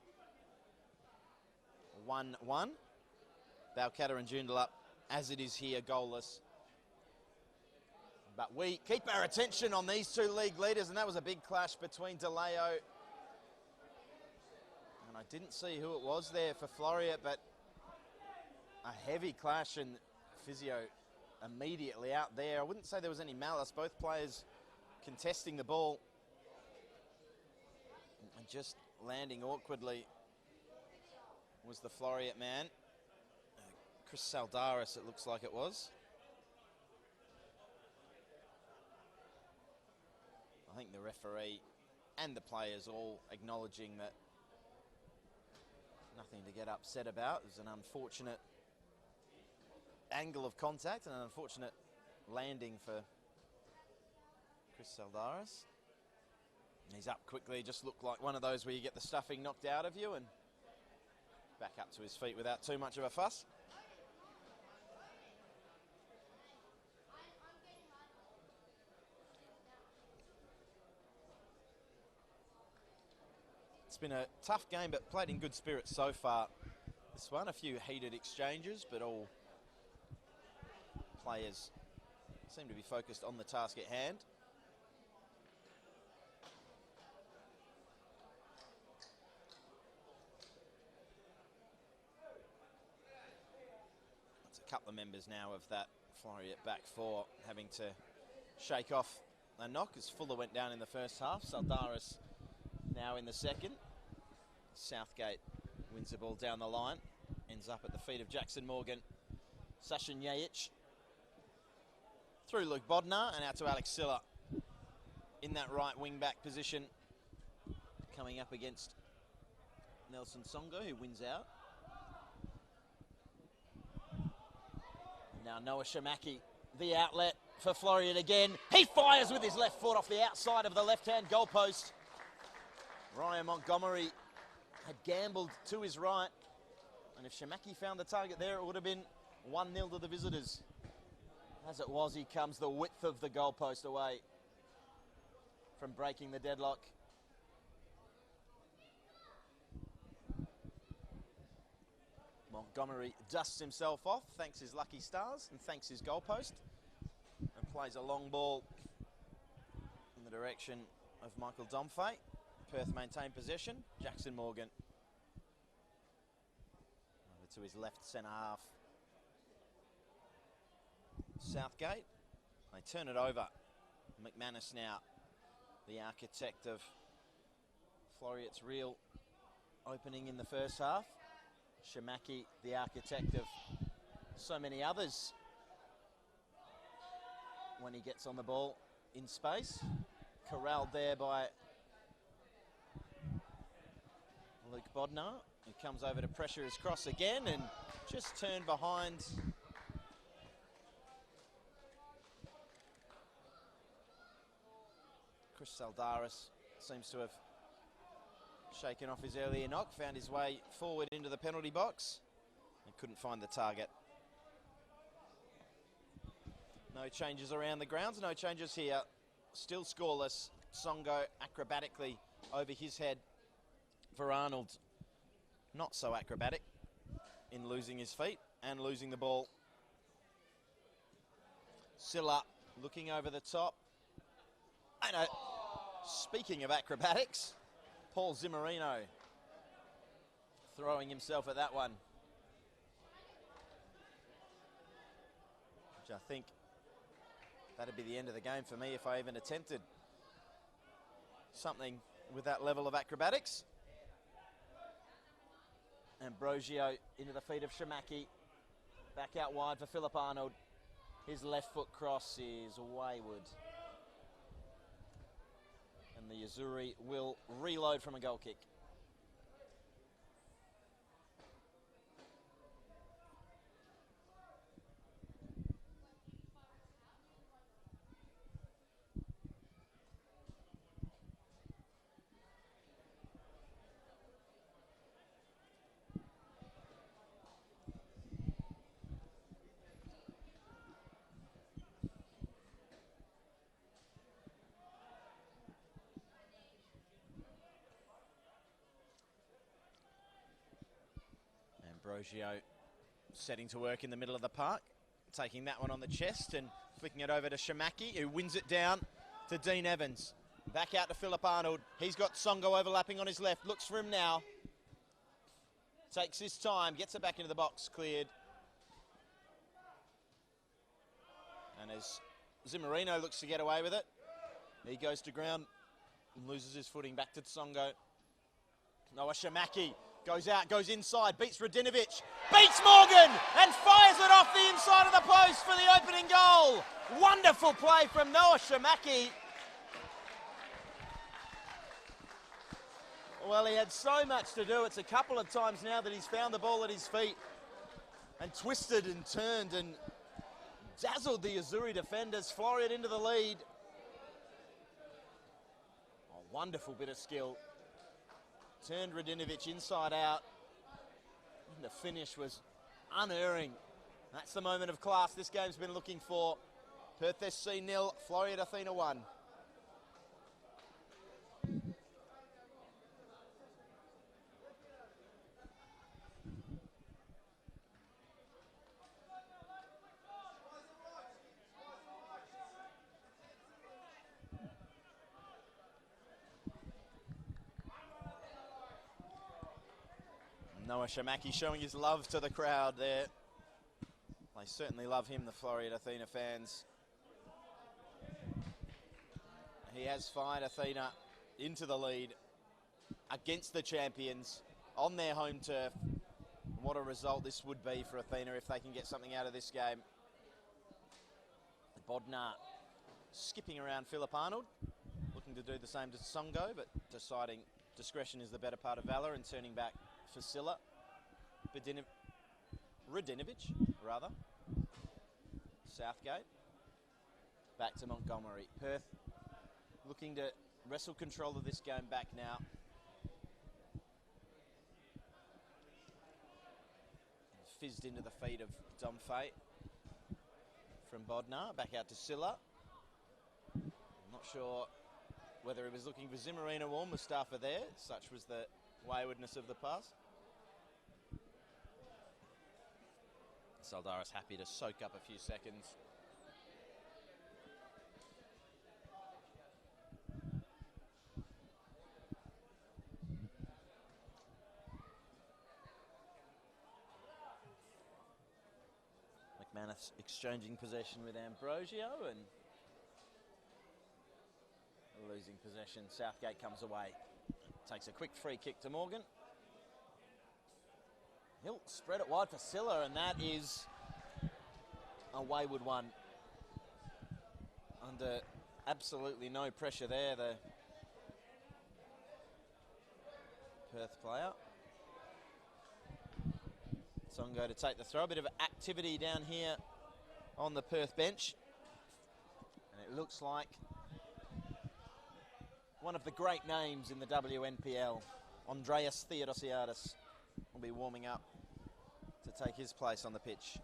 1-1. Balcatta and Joondalup, as it is here, goalless. But we keep our attention on these two league leaders, and that was a big clash between DeLeo. And I didn't see who it was there for Floreat, but a heavy clash, and physio immediately out there. I wouldn't say there was any malice. Both players contesting the ball and just landing awkwardly was the Floreat man. Chris Saldaris, it looks like it was. I think the referee and the players all acknowledging that nothing to get upset about. It was an unfortunate angle of contact and an unfortunate landing for Chris Saldaris. He's up quickly, just looked like one of those where you get the stuffing knocked out of you, and back up to his feet without too much of a fuss. It's been a tough game, but played in good spirits so far. This one, a few heated exchanges, but all players seem to be focused on the task at hand. It's a couple of members now of that Floreat back four having to shake off a knock as Fuller went down in the first half. Saldaris now in the second. Southgate wins the ball down the line. Ends up at the feet of Jackson Morgan. Sashin Yajic. Through Luke Bodnar and out to Alex Silla in that right wing back position. Coming up against Nelson Songo, who wins out. Now Noah Shamaki, the outlet for Floreat again. He fires with his left foot off the outside of the left-hand goalpost. Ryan Montgomery had gambled to his right, and if Shamaki found the target there, it would have been 1-0 to the visitors. As it was, he comes the width of the goalpost away from breaking the deadlock. Montgomery dusts himself off, thanks his lucky stars and thanks his goalpost, and plays a long ball in the direction of Michael Domfey. Perth maintain possession. Jackson Morgan over to his left centre half. Southgate, they turn it over. McManus now, the architect of Floreat's real opening in the first half. Shamaki, the architect of so many others when he gets on the ball in space. Corralled there by Luke Bodnar, who comes over to pressure his cross again and just turned behind. Chris Saldaris seems to have shaken off his earlier knock, found his way forward into the penalty box and couldn't find the target. No changes around the grounds, no changes here. Still scoreless. Songo acrobatically over his head for Arnold. Not so acrobatic in losing his feet and losing the ball. Silla looking over the top. And speaking of acrobatics, Paul Zimmerino throwing himself at that one. Which I think that'd be the end of the game for me if I even attempted something with that level of acrobatics. Ambrosio into the feet of Shamaki. Back out wide for Philip Arnold. His left foot cross is wayward. And the Azzurri will reload from a goal kick. Ambrosio setting to work in the middle of the park, taking that one on the chest and flicking it over to Shamaki, who wins it down to Dean Evans. Back out to Philip Arnold. He's got Songo overlapping on his left, looks for him now. Takes his time, gets it back into the box, cleared. And as Zimmerino looks to get away with it, he goes to ground and loses his footing. Back to Songo. Noah Shamaki goes out, goes inside, beats Radinovic, beats Morgan, and fires it off the inside of the post for the opening goal. Wonderful play from Noah Shamaki. Well, he had so much to do. It's a couple of times now that he's found the ball at his feet and twisted and turned and dazzled the Azzurri defenders. Floreat into the lead. A wonderful bit of skill. Turned Radinovic inside out. And the finish was unerring. That's the moment of class this game's been looking for. Perth SC 0, Floreat Athena 1. Noah Shamaki showing his love to the crowd there. They certainly love him, the Floreat Athena fans. He has fired Athena into the lead against the champions on their home turf. What a result this would be for Athena if they can get something out of this game. Bodnar skipping around Philip Arnold, looking to do the same to Songo, but deciding discretion is the better part of valour and turning back for Silla. Radinovic, rather. Southgate. Back to Montgomery. Perth looking to wrestle control of this game back now. Fizzed into the feet of Domfay from Bodnar. Back out to Silla. I'm not sure whether he was looking for Zimmerino or Mustafa there. Such was the waywardness of the pass. Saldaris happy to soak up a few seconds. McManus exchanging possession with Ambrosio and losing possession. Southgate comes away. Takes a quick free kick to Morgan. He'll spread it wide for Silla, and that is a wayward one. Under absolutely no pressure there, the Perth player. Songo to take the throw. A bit of activity down here on the Perth bench. And it looks like one of the great names in the WNPL, Andreas Theodosiadis, will be warming up to take his place on the pitch.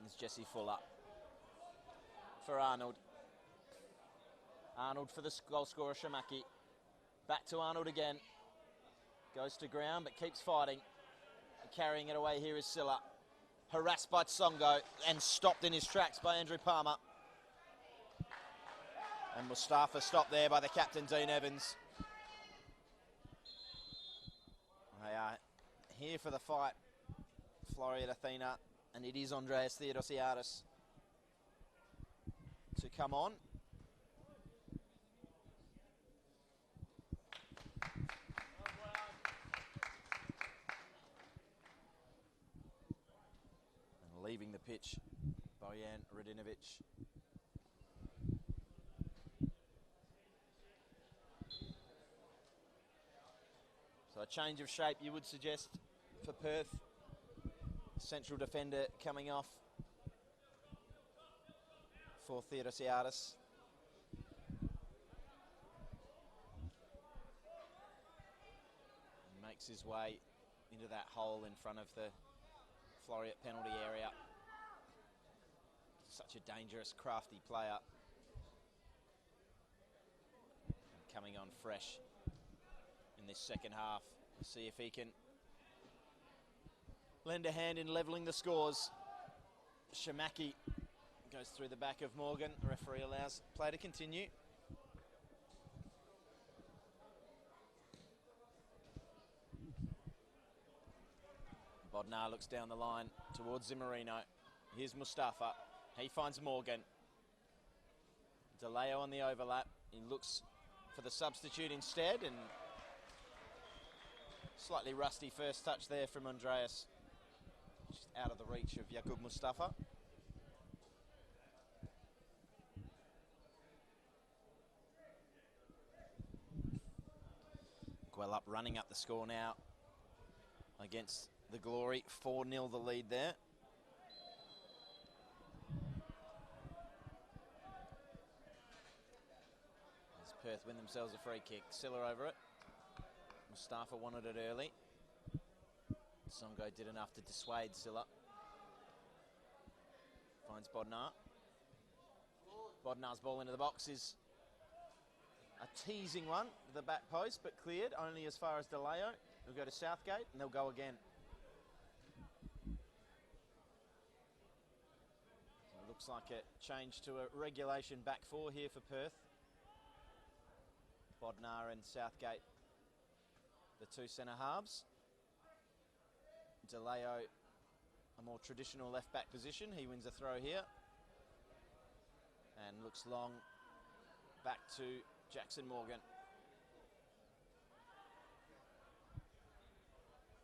There's Jesse Fuller for Arnold. Arnold for the goal scorer, Shamaki. Back to Arnold again. Goes to ground but keeps fighting. Carrying it away here is Silla. Harassed by Tsongo and stopped in his tracks by Andrew Palmer. And Mustafa stopped there by the captain, Dean Evans. They are here for the fight, Floreat Athena, and it is Andreas Theodosiadis to come on. And leaving the pitch, Bojan Radinovic. So a change of shape, you would suggest, for Perth. Central defender coming off for Theodosiadis. Makes his way into that hole in front of the Floreat penalty area. Such a dangerous, crafty player. And coming on fresh in this second half. We'll see if he can lend a hand in levelling the scores. Shamaki goes through the back of Morgan. The referee allows play to continue. Bodnar looks down the line towards Zimmerino. Here's Mustafa. He finds Morgan. DeLeo on the overlap. He looks for the substitute instead, and slightly rusty first touch there from Andreas. Just out of the reach of Jakub Mustafa. Guelph running up the score now against the Glory. 4-0 the lead there. As Perth win themselves a free kick. Silla over it. Mustafa wanted it early. Songo did enough to dissuade Silla. Finds Bodnar. Bodnar's ball into the box is a teasing one to the back post, but cleared only as far as DeLeo. They'll go to Southgate and they'll go again. So it looks like a change to a regulation back four here for Perth. Bodnar and Southgate, the two centre halves. DeLeo, a more traditional left back position. He wins a throw here. And looks long back to Jackson Morgan.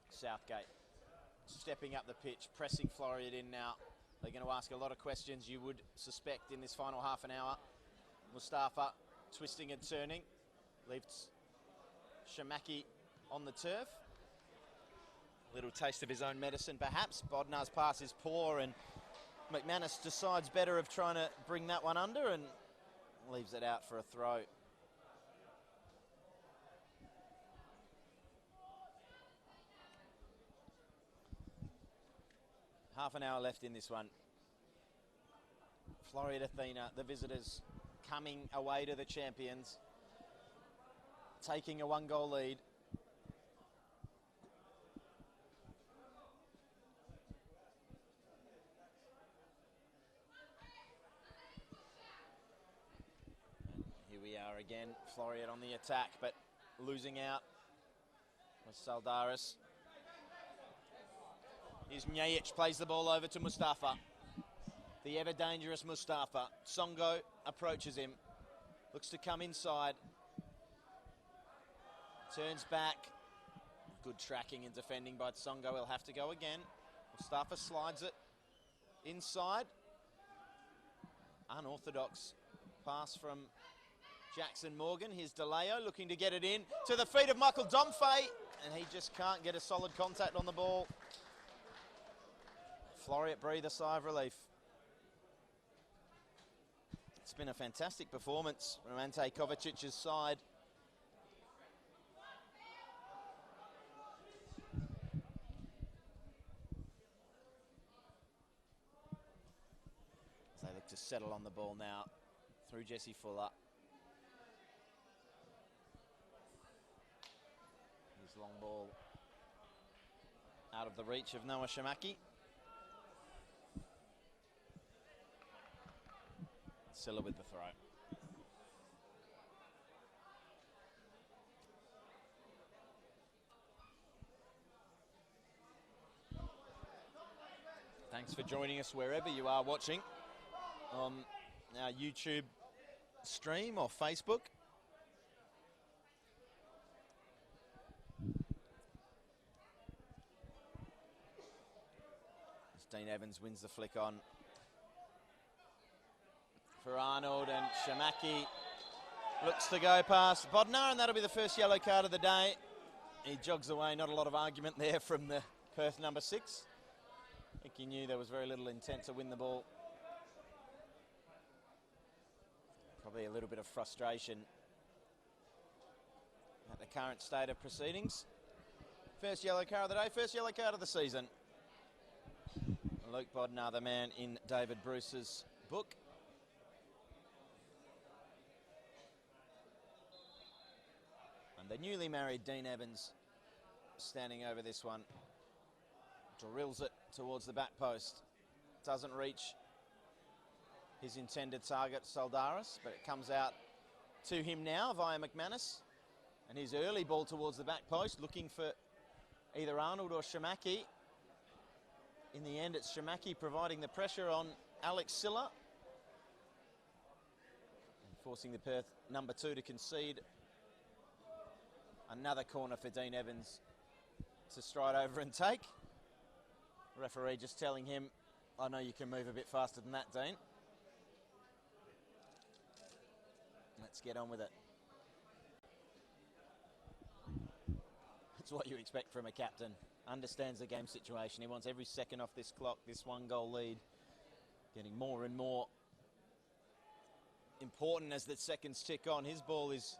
Southgate stepping up the pitch, pressing Floreat in now. They're going to ask a lot of questions, you would suspect, in this final half an hour. Mustafa twisting and turning. Leaves Shamaki on the turf. Little taste of his own medicine, perhaps. Bodnar's pass is poor, and McManus decides better of trying to bring that one under and leaves it out for a throw. Half an hour left in this one. Floreat Athena, the visitors, coming away to the champions, taking a one-goal lead. Here we are again, Floreat on the attack, but losing out with Saldaris. Here's Mjejic, plays the ball over to Mustafa. The ever-dangerous Mustafa. Songo approaches him, looks to come inside. Turns back. Good tracking and defending by Songo. He'll have to go again. Mustafa slides it inside. Unorthodox pass from Jackson Morgan. Here's DeLeo looking to get it in to the feet of Michael Domfey, and he just can't get a solid contact on the ball. Floreat breathe a sigh of relief. It's been a fantastic performance from Ante Kovacic's side. They look to settle on the ball now through Jesse Fuller. His long ball out of the reach of Noah Shamaki. Silla with the throw. Thanks for joining us wherever you are watching on our YouTube stream or Facebook. As Dean Evans wins the flick on for Arnold, and Shamaki looks to go past Bodnar, and that'll be the first yellow card of the day. He jogs away, not a lot of argument there from the Perth number 6. I think he knew there was very little intent to win the ball. Probably a little bit of frustration at the current state of proceedings. First yellow card of the day, first yellow card of the season. Luke Bodnar, the man in David Bruce's book. And the newly married Dean Evans standing over this one. Drills it towards the back post. Doesn't reach his intended target, Soldaris, but it comes out to him now via McManus. And his early ball towards the back post, looking for either Arnold or Shamaki. In the end, it's Shamaki providing the pressure on Alex Silla, and forcing the Perth number 2 to concede. Another corner for Dean Evans to stride over and take. Referee just telling him, I know you can move a bit faster than that, Dean. Let's get on with it. It's what you expect from a captain. Understands the game situation. He wants every second off this clock, this 1-goal lead. Getting more and more important as the seconds tick on. His ball is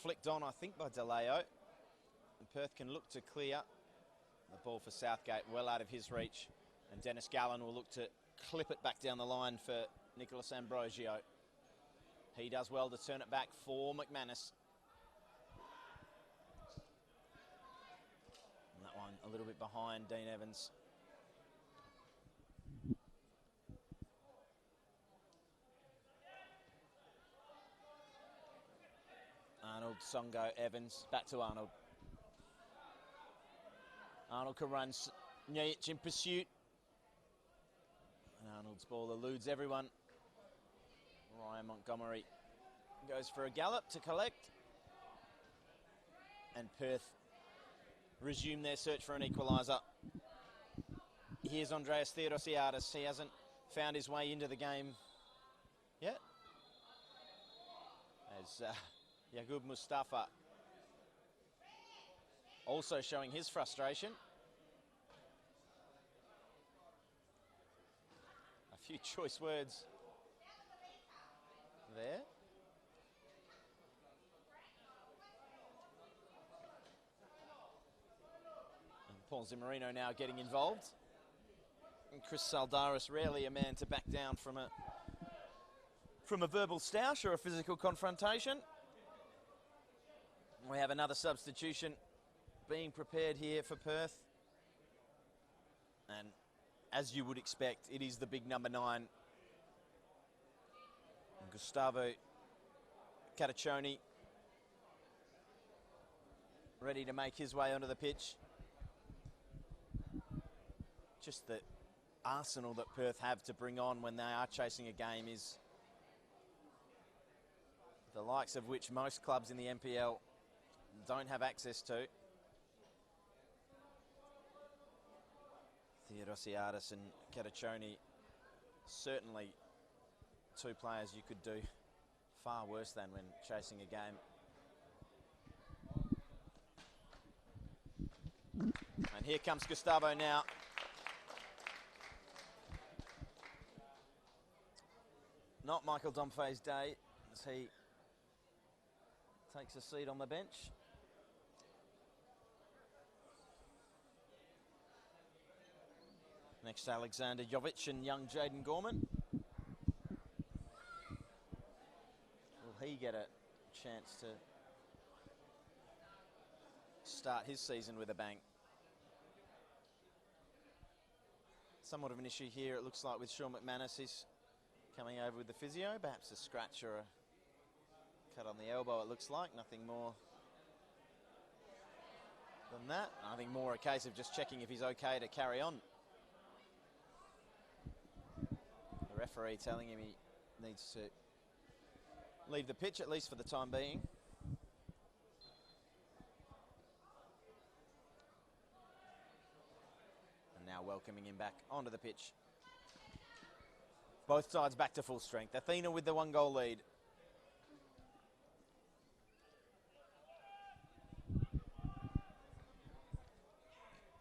flicked on, I think, by DeLeo. And Perth can look to clear. The ball for Southgate well out of his reach. And Dennis Gallen will look to clip it back down the line for Nicholas Ambrosio. He does well to turn it back for McManus. And that one a little bit behind Dean Evans. Arnold, Songo, Evans, back to Arnold. Arnold can run, Nyic in pursuit. And Arnold's ball eludes everyone. Ryan Montgomery goes for a gallop to collect. And Perth resume their search for an equaliser. Here's Andreas Theodosiadis. He hasn't found his way into the game yet. As Yaqub Mustafa also showing his frustration. A few choice words there. And Paul Zimmerino now getting involved. And Chris Saldaris, rarely a man to back down from a verbal stoush or a physical confrontation. We have another substitution being prepared here for Perth. And as you would expect, it is the big number 9. Gustavo Cataccioni ready to make his way onto the pitch. Just the arsenal that Perth have to bring on when they are chasing a game is the likes of which most clubs in the NPL don't have access to. Theodosiadis and Cataccioni, certainly 2 players you could do far worse than when chasing a game. And here comes Gustavo now. Not Michael Domfey's day as he takes a seat on the bench. Next, Alexander Jovic and young Jaden Gorman. Will he get a chance to start his season with a bang? Somewhat of an issue here, it looks like, with Sean McManus. He's coming over with the physio. Perhaps a scratch or a cut on the elbow, it looks like. Nothing more than that. I think more a case of just checking if he's okay to carry on. The referee telling him he needs to leave the pitch, at least for the time being. And now welcoming him back onto the pitch. Both sides back to full strength. Athena with the 1-goal lead.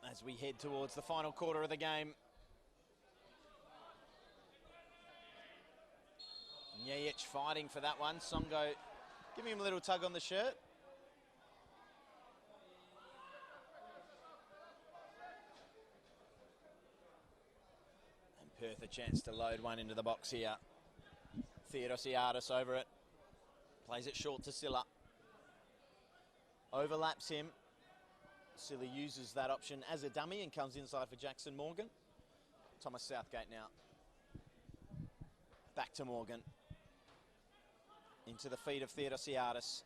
As we head towards the final quarter of the game. Nyech fighting for that one. Songo giving him a little tug on the shirt. And Perth a chance to load one into the box here. Theodosiadis over it. Plays it short to Silla. Overlaps him. Silla uses that option as a dummy and comes inside for Jackson Morgan. Thomas Southgate now. Back to Morgan. Into the feet of Theodosiadis.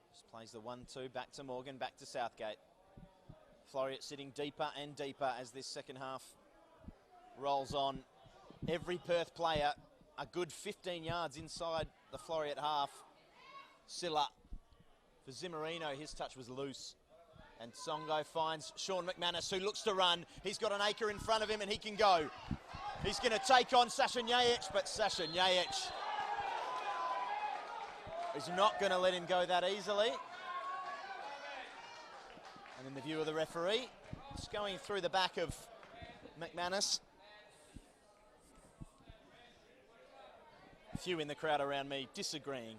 Just plays the 1-2, back to Morgan, back to Southgate. Floreat sitting deeper and deeper as this second half rolls on. Every Perth player a good 15 yards inside the Floreat half. Silla for Zimmerino, his touch was loose. And Songo finds Sean McManus, who looks to run. He's got an acre in front of him and he can go. He's going to take on Sasha Nyech, but Sasha Nyech is not going to let him go that easily. And in the view of the referee, it's going through the back of McManus. A few in the crowd around me disagreeing.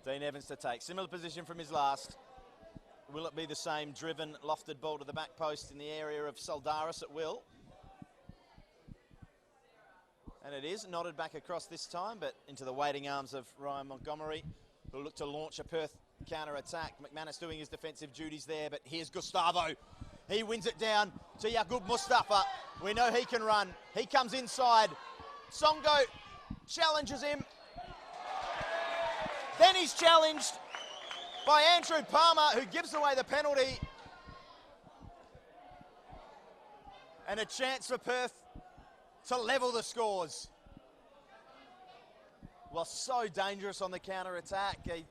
Dean Evans to take. Similar position from his last. Will it be the same driven, lofted ball to the back post in the area of Saldaris? It will. And it is nodded back across this time, but into the waiting arms of Ryan Montgomery, who'll look to launch a Perth counter-attack. McManus doing his defensive duties there, but here's Gustavo. He wins it down to Yaqub Mustafa. We know he can run. He comes inside. Songo challenges him. Then he's challenged by Andrew Palmer, who gives away the penalty. And a chance for Perth to level the scores. Well, so dangerous on the counter-attack. I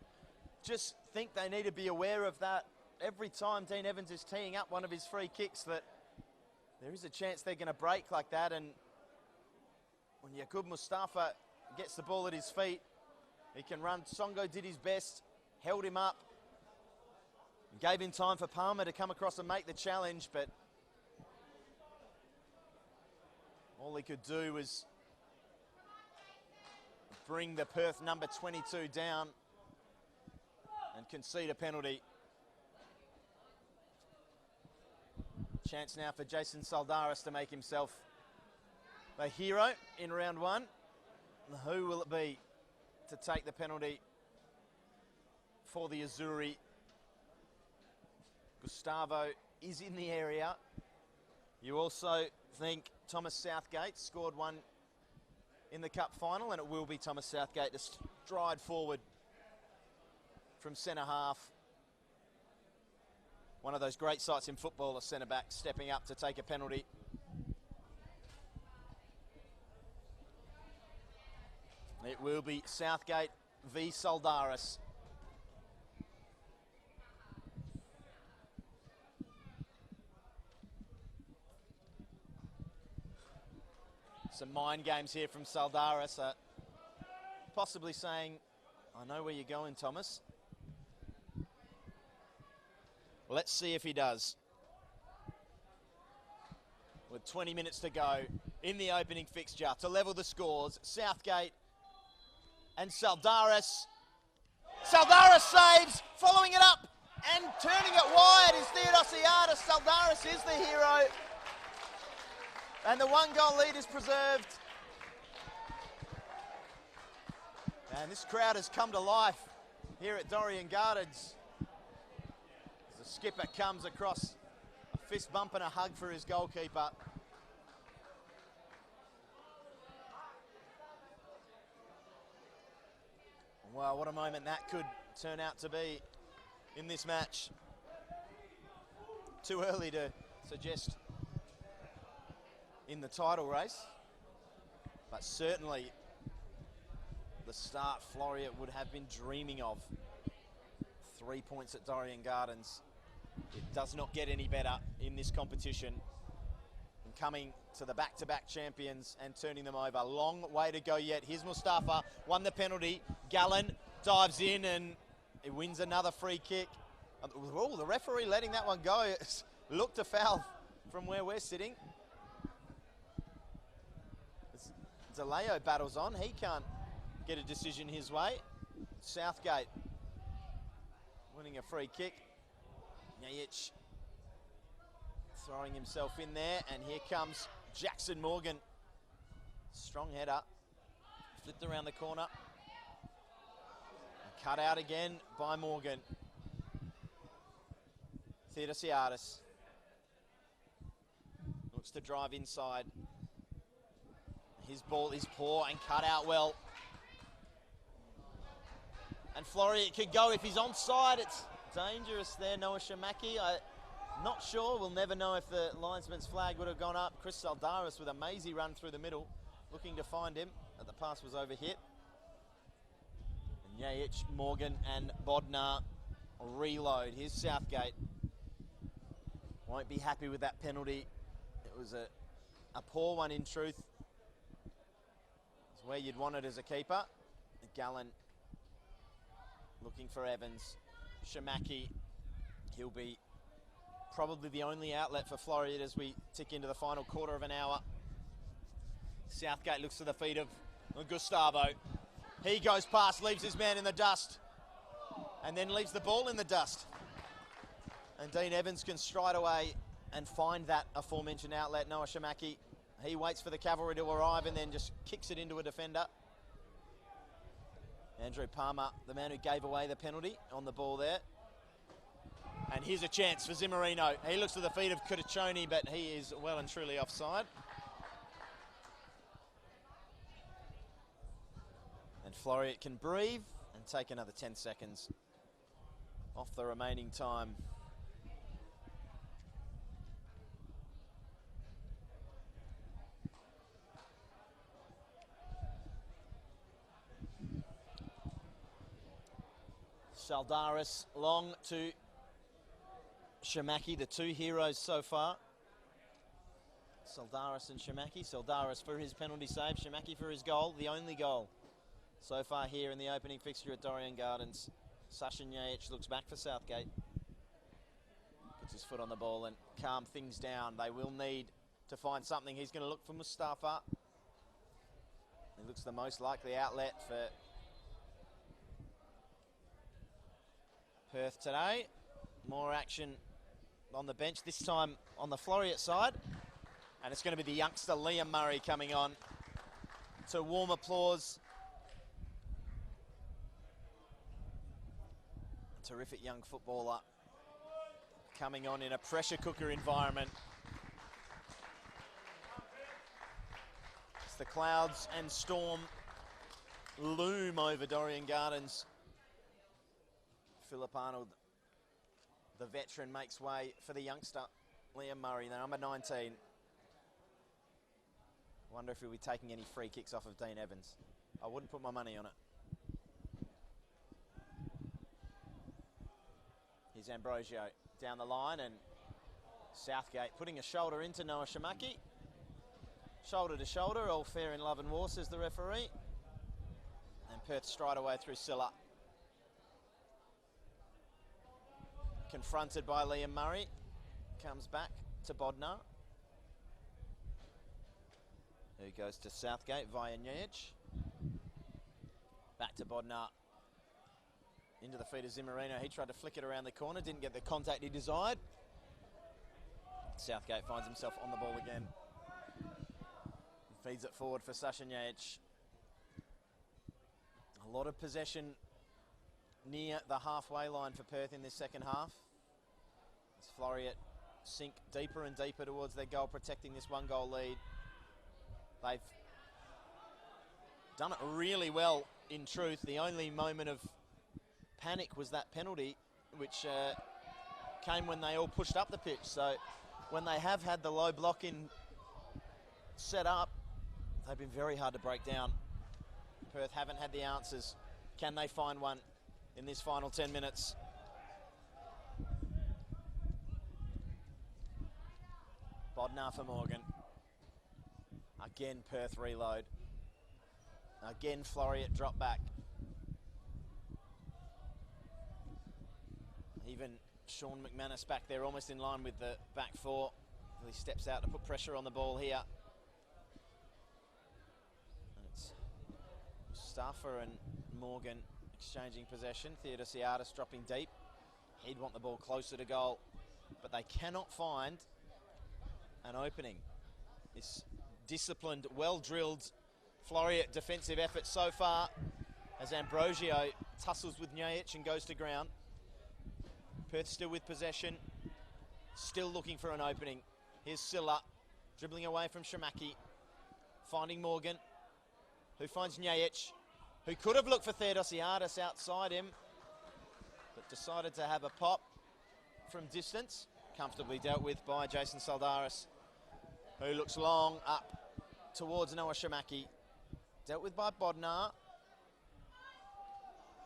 just think they need to be aware of that every time Dean Evans is teeing up one of his free kicks, that there is a chance they're going to break like that. And when Yaqub Mustafa gets the ball at his feet, he can run. Songo did his best, held him up, and gave him time for Palmer to come across and make the challenge, but all he could do was bring the Perth number 22 down and concede a penalty. Chance now for Jason Saldaris to make himself a hero in round one. Who will it be to take the penalty for the Azzurri? Gustavo is in the area. You also think Thomas Southgate scored one in the cup final, and it will be Thomas Southgate to stride forward from centre half. One of those great sights in football, a centre back stepping up to take a penalty. It will be Southgate v Saldaris. Some mind games here from Saldaris, possibly saying, I know where you're going, Thomas. Let's see if he does. With 20 minutes to go in the opening fixture to level the scores, Southgate and Saldaris. Saldaris saves, following it up and turning it wide is Theodosiadis. Saldaris is the hero. And the 1-goal lead is preserved. And this crowd has come to life here at Dorrien Gardens. As the skipper comes across, a fist bump and a hug for his goalkeeper. Wow, what a moment that could turn out to be in this match. too early to suggest in the title race. But certainly the start Floreat would have been dreaming of. 3 points at Dorrien Gardens. It does not get any better in this competition. And coming to the back-to-back champions and turning them over. Long way to go yet. Here's Mustafa, won the penalty. Gallen dives in and he wins another free kick. Oh, the referee letting that one go. It looked a foul from where we're sitting. DeLeo battles on. He can't get a decision his way. Southgate winning a free kick. Nyaich throwing himself in there, and here comes Jackson Morgan. Strong header. Flipped around the corner. Cut out again by Morgan. Theodosiadis looks to drive inside. His ball is poor and cut out well. And Floreat could go if he's onside. It's dangerous there, Noah Shamaki. I'm not sure. We'll never know if the linesman's flag would have gone up. Chris Saldaris with a mazy run through the middle, looking to find him, but the pass was overhit. And Nyaich, Morgan and Bodnar reload. Here's Southgate. Won't be happy with that penalty. It was a poor one in truth. It's where you'd want it as a keeper. Gallen looking for Evans. Shamaki, he'll be probably the only outlet for Floreat as we tick into the final quarter of an hour. Southgate looks to the feet of Gustavo. He goes past, leaves his man in the dust, and then leaves the ball in the dust. And Dean Evans can stride away and find that aforementioned outlet. Noah Shamaki, he waits for the cavalry to arrive and then just kicks it into a defender. Andrew Palmer, the man who gave away the penalty, on the ball there. And here's a chance for Zimmerino. He looks to the feet of Kutachoni, but he is well and truly offside. And Floreat can breathe and take another 10 seconds off the remaining time. Saldaris long to Shamaki, the two heroes so far. Saldaris and Shamaki. Saldaris for his penalty save, Shamaki for his goal, the only goal so far here in the opening fixture at Dorrien Gardens. Sasha Nyaich looks back for Southgate. Puts his foot on the ball and calm things down. They will need to find something. He's going to look for Mustafa. He looks the most likely outlet for Perth today. More action on the bench, this time on the Floreat side. And it's going to be the youngster Liam Murray coming on to warm applause. A terrific young footballer coming on in a pressure cooker environment. As the clouds and storm loom over Dorrien Gardens, Philip Arnold, the veteran, makes way for the youngster Liam Murray, the number 19. Wonder if he'll be taking any free kicks off of Dean Evans. I wouldn't put my money on it. Here's Ambrosio down the line, and Southgate putting a shoulder into Noah Shamaki. Shoulder to shoulder, all fair in love and war, says the referee. And Perth stride away through Silla. Confronted by Liam Murray. Comes back to Bodnar. Who goes to Southgate via Nyaich. Back to Bodnar. Into the feet of Zimmerino. He tried to flick it around the corner. Didn't get the contact he desired. Southgate finds himself on the ball again. Feeds it forward for Sasha Nyaich. A lot of possession near the halfway line for Perth in this second half. As Floreat sink deeper and deeper towards their goal, protecting this one goal lead. They've done it really well, in truth. The only moment of panic was that penalty, which came when they all pushed up the pitch. So when they have had the low block in set up, they've been very hard to break down. Perth haven't had the answers. Can they find one in this final 10 minutes? Bodnar for Morgan. Again, Perth reload. Again, Floreat drop back. Even Sean McManus back there, almost in line with the back four. He steps out to put pressure on the ball here. And it's Mustafa and Morgan exchanging possession. Theodosiadis dropping deep. He'd want the ball closer to goal, but they cannot find an opening. This disciplined, well-drilled Floreat defensive effort so far as Ambrosio tussles with Nyajic and goes to ground. Perth still with possession, still looking for an opening. Here's Silla, dribbling away from Shamaki, finding Morgan, who finds Nyajic, who could have looked for Theodosiadis outside him, but decided to have a pop from distance. Comfortably dealt with by Jason Saldaris, who looks long up towards Noah Shamaki. Dealt with by Bodnar.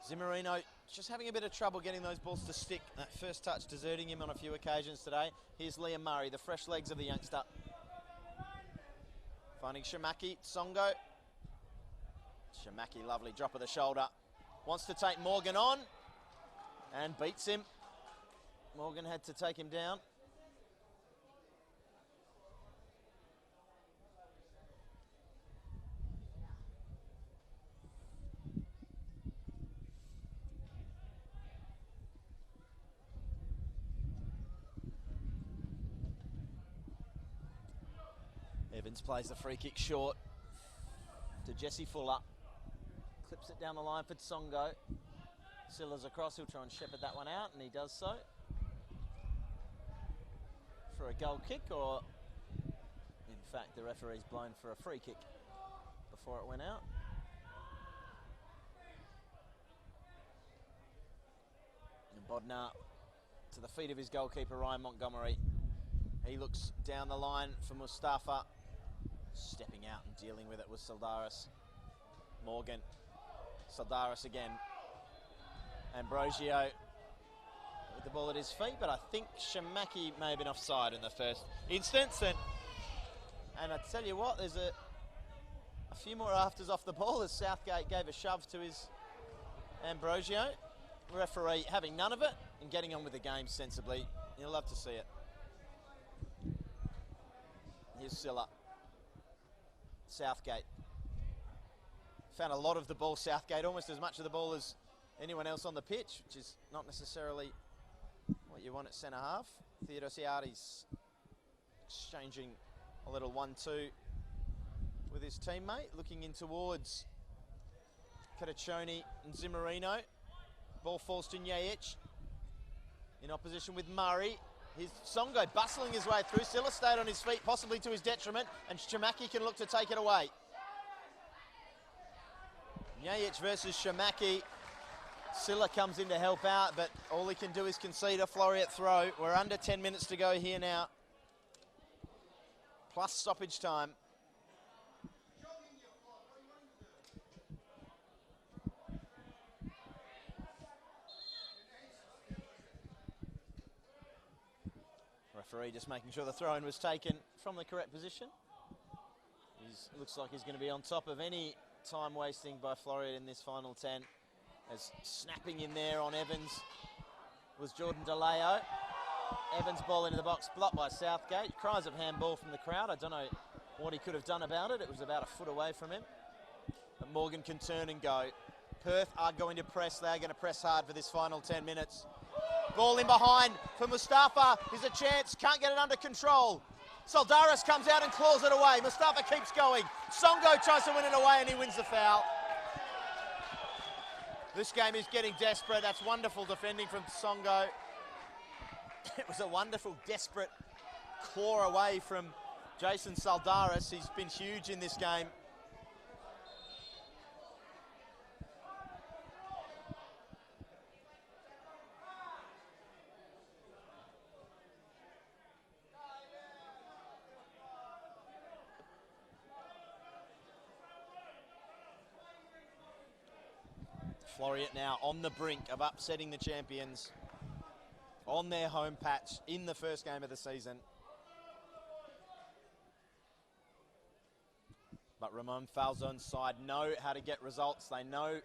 Zimmerino just having a bit of trouble getting those balls to stick. That first touch deserting him on a few occasions today. Here's Liam Murray, the fresh legs of the youngster. Finding Shamaki, Songo. Shamaki, lovely drop of the shoulder. Wants to take Morgan on and beats him. Morgan had to take him down. Evans plays the free kick short to Jesse Fuller. Clips it down the line for Tsongo. Silla's across, he'll try and shepherd that one out, and he does so. For a goal kick, or in fact the referee's blown for a free kick before it went out. And Bodnar to the feet of his goalkeeper Ryan Montgomery. He looks down the line for Mustafa. Stepping out and dealing with it was Saldaris. Morgan. Saldaris again. Ambrosio with the ball at his feet, but I think Shamaki may have been offside in the first instance. And I tell you what, there's a few more afters off the ball as Southgate gave a shove to his Ambrosio. Referee having none of it and getting on with the game sensibly. You'll love to see it. Here's Silla. Southgate. Found a lot of the ball, Southgate, almost as much of the ball as anyone else on the pitch, which is not necessarily what you want at centre half. Theodosiadis exchanging a little 1-2 with his teammate, looking in towards Cataccioni and Zimmerino. Ball falls to Nyajic in opposition with Murray. Here's Songo bustling his way through. Silla stayed on his feet, possibly to his detriment, and Shamaki can look to take it away. Nyajic versus Shamaki. Silla comes in to help out, but all he can do is concede a Floreat throw. We're under 10 minutes to go here now, plus stoppage time. Referee just making sure the throw-in was taken from the correct position. Looks like he's going to be on top of any time wasting by Floreat in this final 10. As snapping in there on Evans was Jordan DeLeo. Evans ball into the box, blocked by Southgate. Cries of handball from the crowd. I don't know what he could have done about it. It was about a foot away from him. But Morgan can turn and go. Perth are going to press. They're going to press hard for this final 10 minutes. Ball in behind for Mustafa. Here's a chance. Can't get it under control. Saldaris comes out and claws it away. Mustafa keeps going. Songo tries to win it away and he wins the foul. This game is getting desperate. That's wonderful defending from Songo. It was a wonderful, desperate claw away from Jason Saldaris. He's been huge in this game. Floreat now on the brink of upsetting the champions on their home patch in the first game of the season. But Ramon Falzon's side know how to get results. They know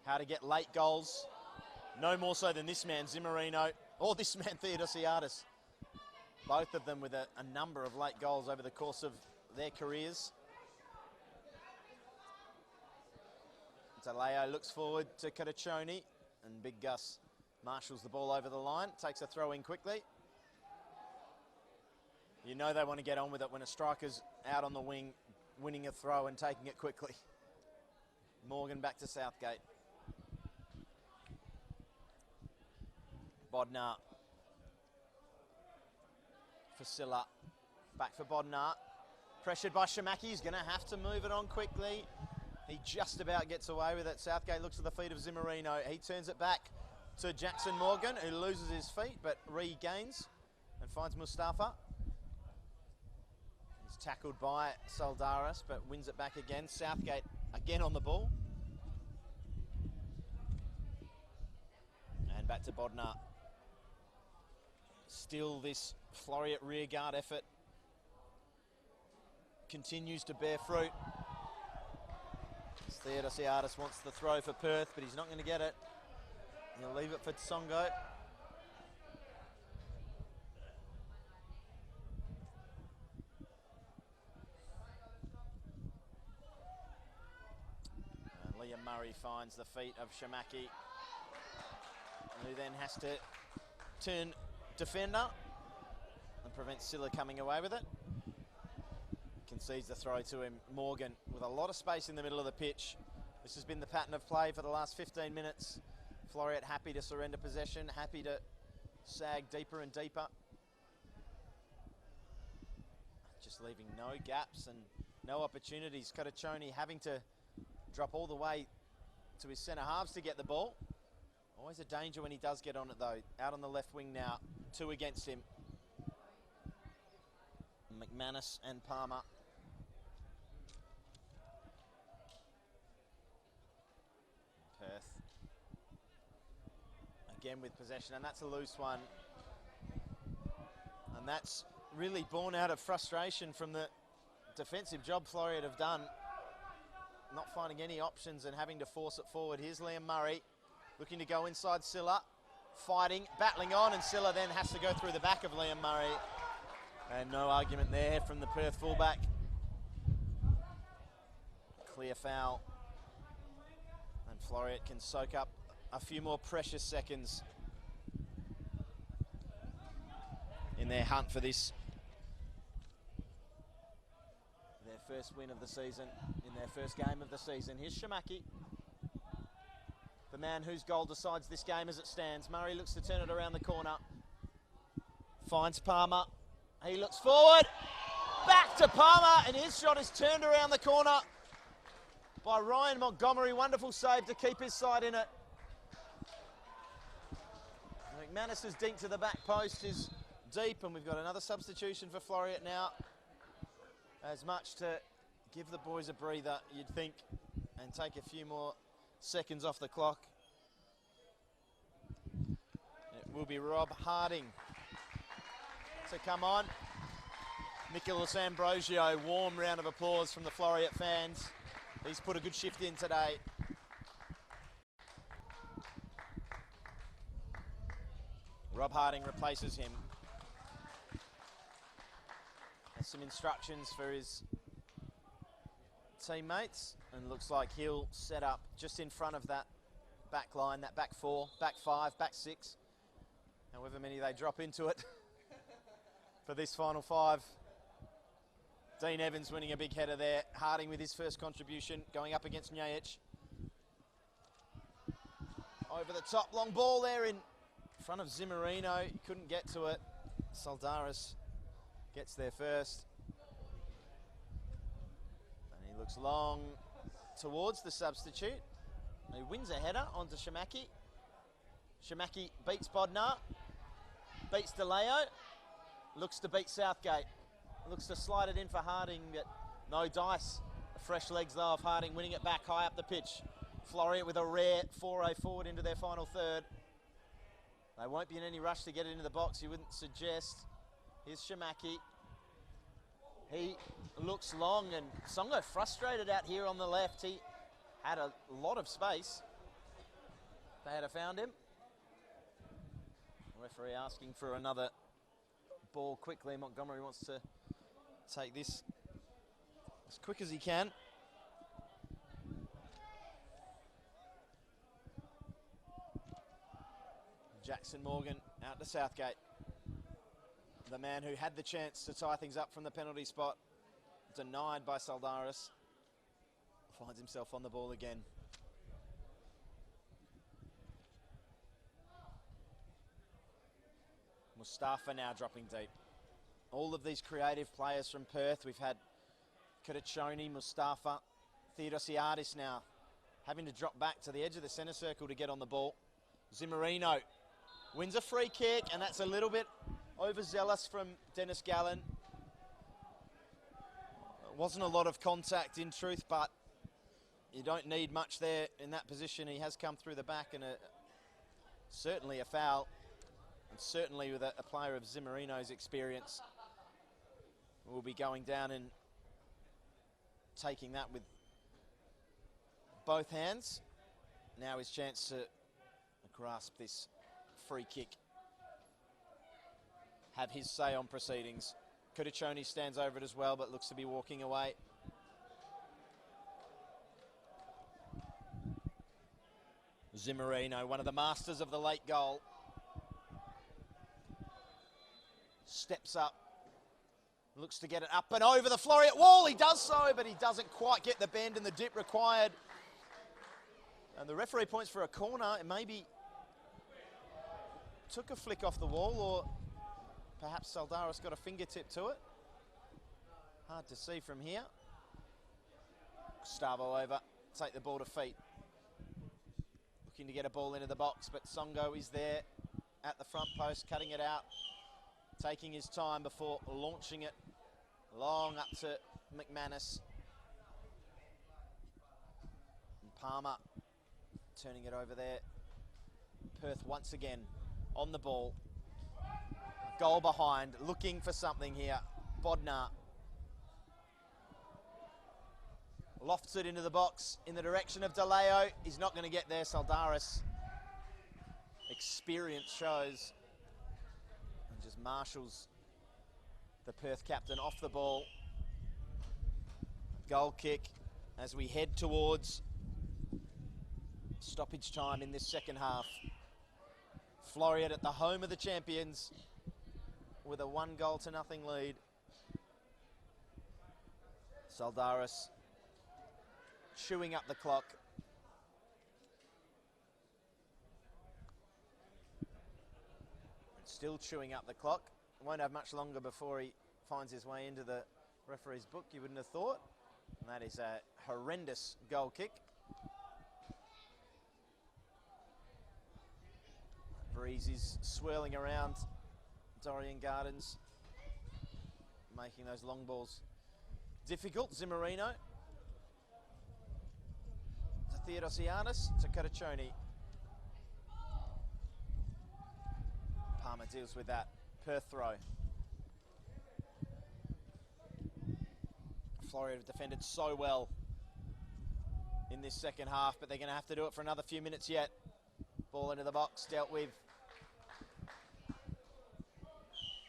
how to get late goals. No more so than this man, Zimmerino, or this man, Theodosiadis. Both of them with a number of late goals over the course of their careers. Taleo looks forward to Caraccioni, and Big Gus marshals the ball over the line, takes a throw in quickly. You know they want to get on with it when a striker's out on the wing, winning a throw and taking it quickly. Morgan back to Southgate. Bodnar. Facilla. Back for Bodnar. Pressured by Shamaki. He's going to have to move it on quickly. He just about gets away with it. Southgate looks at the feet of Zimmerino. He turns it back to Jackson Morgan, who loses his feet but regains and finds Mustafa. He's tackled by Saldaris but wins it back again. Southgate again on the ball. And back to Bodnar. Still this Floreat rearguard effort continues to bear fruit. Theodosiadis wants the throw for Perth, but he's not going to get it. He'll leave it for Tsongo. And Liam Murray finds the feet of Shamaki, who then has to turn defender and prevent Silla coming away with it. Concedes the throw to him. Morgan with a lot of space in the middle of the pitch. This has been the pattern of play for the last 15 minutes. Floreat happy to surrender possession, happy to sag deeper and deeper. Just leaving no gaps and no opportunities. Caraccioni having to drop all the way to his centre halves to get the ball. Always a danger when he does get on it though. Out on the left wing now, 2 against him. McManus and Palmer. Perth. Again with possession, and that's a loose one. And that's really born out of frustration from the defensive job Floreat have done. Not finding any options and having to force it forward. Here's Liam Murray looking to go inside Silla. Fighting, battling on, and Silla then has to go through the back of Liam Murray. And no argument there from the Perth fullback. Clear foul. And Floreat can soak up a few more precious seconds in their hunt for this. Their first win of the season, in their first game of the season. Here's Shamaki, the man whose goal decides this game as it stands. Murray looks to turn it around the corner. Finds Palmer. He looks forward. Back to Palmer, and his shot is turned around the corner by Ryan Montgomery. Wonderful save to keep his side in it. McManus's dink to the back post is deep, and we've got another substitution for Floreat now. As much to give the boys a breather, you'd think, and take a few more seconds off the clock. It will be Rob Harding to come on. Nicholas Ambrosio, warm round of applause from the Floreat fans. He's put a good shift in today. Rob Harding replaces him. Has some instructions for his teammates, and looks like he'll set up just in front of that back line, that back 4, back 5, back 6, however many they drop into it for this final 5. Dean Evans winning a big header there. Harding with his first contribution, going up against Njajic. Over the top, long ball there in front of Zimmerino. He couldn't get to it. Saldaris gets there first. And he looks long towards the substitute. He wins a header onto Shamaki. Shamaki beats Bodnar. Beats DeLeo. Looks to beat Southgate. Looks to slide it in for Harding, but no dice. Fresh legs though of Harding winning it back high up the pitch. Floreat with a rare 4-0 forward into their final third. They won't be in any rush to get it into the box, you wouldn't suggest. Here's Shamaki. He looks long, and Songo frustrated out here on the left. He had a lot of space. They had found him. The referee asking for another ball quickly. Montgomery wants to take this as quick as he can. Jackson Morgan out to Southgate. The man who had the chance to tie things up from the penalty spot, denied by Saldaris, finds himself on the ball again. Mustafa now dropping deep. All of these creative players from Perth. We've had Kadachoni, Mustafa, Theodosiadis now having to drop back to the edge of the centre circle to get on the ball. Zimmerino wins a free kick, and that's a little bit overzealous from Dennis Gallen. It wasn't a lot of contact in truth, but you don't need much there in that position. He has come through the back, and certainly a foul. And certainly with a player of Zimmerino's experience, will be going down and taking that with both hands. Now his chance to grasp this free kick, have his say on proceedings. Kudachoni stands over it as well, but looks to be walking away. Zimmerino, one of the masters of the late goal, steps up, looks to get it up and over the Floreat wall. He does so, but he doesn't quite get the bend and the dip required. And the referee points for a corner. It maybe took a flick off the wall, or perhaps Saldaris got a fingertip to it. Hard to see from here. Gustavo over, take the ball to feet. Looking to get a ball into the box, but Songo is there at the front post, cutting it out, taking his time before launching it long up to McManus. And Palmer turning it over there. Perth once again on the ball. Goal behind, looking for something here. Bodnar lofts it into the box in the direction of DeLeo. He's not going to get there. Saldaris, experience shows, and just marshals the Perth captain off the ball. Goal kick as we head towards stoppage time in this second half. Floreat at the home of the champions with a 1-0-0 lead. Saldaris chewing up the clock. Still chewing up the clock. Won't have much longer before he finds his way into the referee's book, you wouldn't have thought. And that is a horrendous goal kick. Breeze is swirling around Dorrien Gardens, making those long balls difficult. Zimmerino to Theodosiadis to Kadachoni. Palmer deals with that. Perth throw. Floreat have defended so well in this second half, but they're going to have to do it for another few minutes yet. Ball into the box, dealt with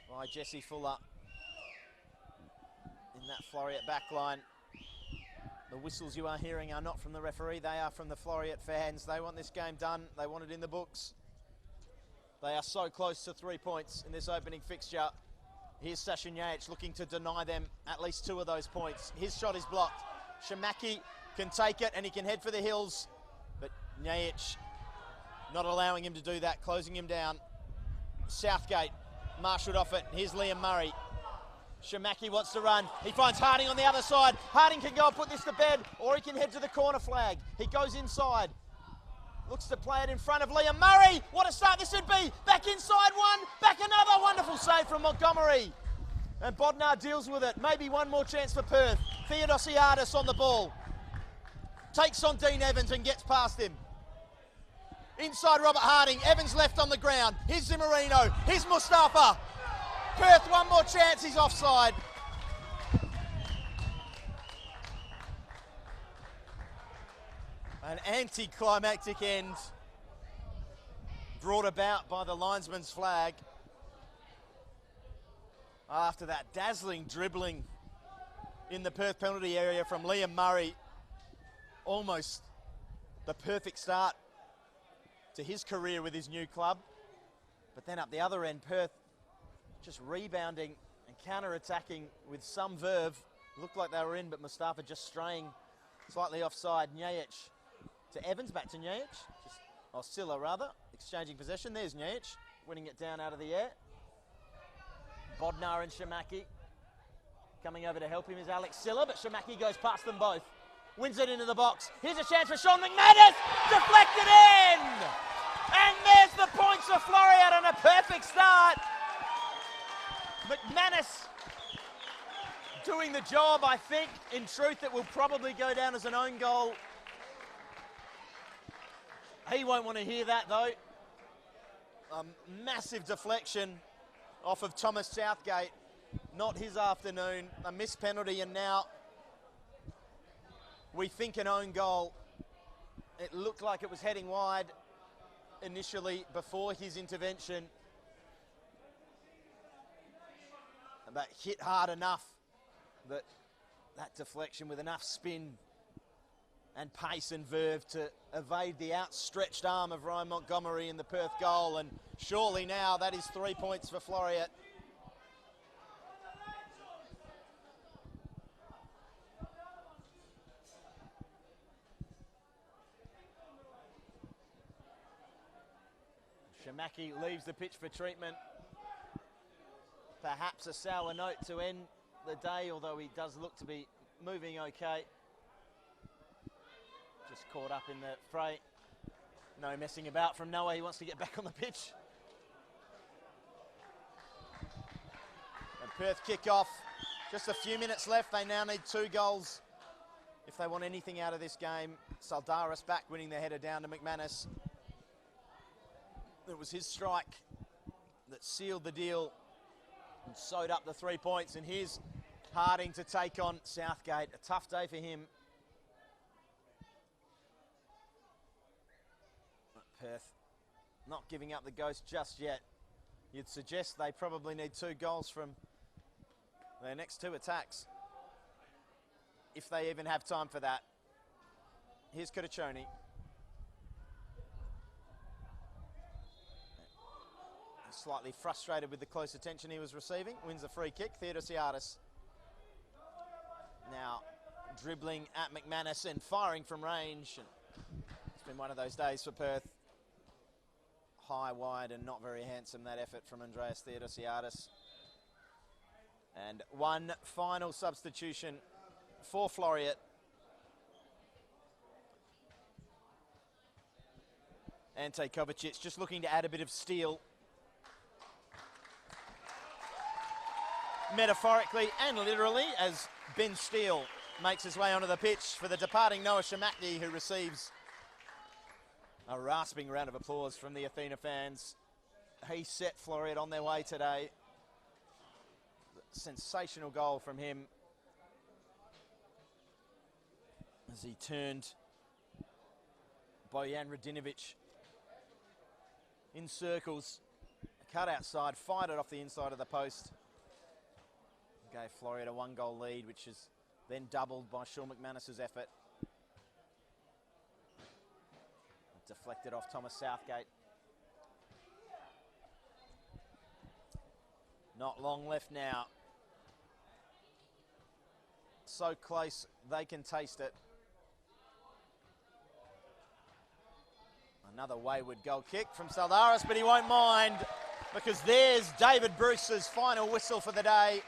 by Jesse Fuller in that Floreat back line. The whistles you are hearing are not from the referee, they are from the Floreat fans. They want this game done, they want it in the books. They are so close to 3 points in this opening fixture. Here's Sashinyaich looking to deny them at least 2 of those points. His shot is blocked. Shamaki can take it and he can head for the hills, but Nyaich not allowing him to do that, closing him down. Southgate marshalled off it. Here's Liam Murray. Shamaki wants to run. He finds Harding on the other side. Harding can go and put this to bed, or he can head to the corner flag. He goes inside. Looks to play it in front of Liam Murray. What a start this would be. Back inside one, back another. Wonderful save from Montgomery. And Bodnar deals with it. Maybe one more chance for Perth. Theodosiadis on the ball. takes on Dean Evans and gets past him. Inside Robert Harding, Evans left on the ground. Here's Zimmerino, here's Mustafa. Perth, one more chance, he's offside. An anticlimactic end brought about by the linesman's flag after that dazzling dribbling in the Perth penalty area from Liam Murray. Almost the perfect start to his career with his new club. But then up the other end, Perth just rebounding and counter-attacking with some verve. Looked like they were in, but Mustafa just straying slightly offside. Njajic to Evans, back to Njajic. Silla rather, exchanging possession. There's Njajic, winning it down out of the air. Bodnar and Shamaki. Coming over to help him is Alex Silla, but Shamaki goes past them both. Wins it into the box. Here's a chance for Sean McManus. Deflected in! And there's the points for Floreat on a perfect start. McManus doing the job, I think. In truth, it will probably go down as an own goal. He won't want to hear that, though. A massive deflection off of Thomas Southgate. Not his afternoon. A missed penalty, and now we think an own goal. It looked like it was heading wide initially before his intervention. But hit hard enough that that deflection with enough spin and pace and verve to evade the outstretched arm of Ryan Montgomery in the Perth goal. And surely now that is 3 points for Floreat. Shamaki leaves the pitch for treatment. Perhaps a sour note to end the day, although he does look to be moving okay. Just caught up in the fray. No messing about from Noah. He wants to get back on the pitch. And Perth kick off. Just a few minutes left. They now need 2 goals if they want anything out of this game. Saldaris back, winning the header down to McManus. It was his strike that sealed the deal and sewed up the 3 points. And here's Harding to take on Southgate. A tough day for him. Perth not giving up the ghost just yet. You'd suggest they probably need 2 goals from their next 2 attacks, if they even have time for that. Here's Kutachoni. Slightly frustrated with the close attention he was receiving. Wins a free kick. Theodosiadis now dribbling at McManus and firing from range. It's been one of those days for Perth. High, wide, and not very handsome, that effort from Andreas Theodosiadis. And one final substitution for Floreat. Ante Kovacic just looking to add a bit of steel. Metaphorically and literally, as Ben Steele makes his way onto the pitch for the departing Noah Shamaki, who receives a rasping round of applause from the Athena fans. He set Floreat on their way today. Sensational goal from him as he turned Bojan Radinovic in circles, cut outside, fired it off the inside of the post. Gave Floreat a 1-goal lead, which is then doubled by Sean McManus's effort. Deflected off Thomas Southgate. Not long left now. So close, they can taste it. Another wayward goal kick from Saldaris, but he won't mind because there's David Bruce's final whistle for the day.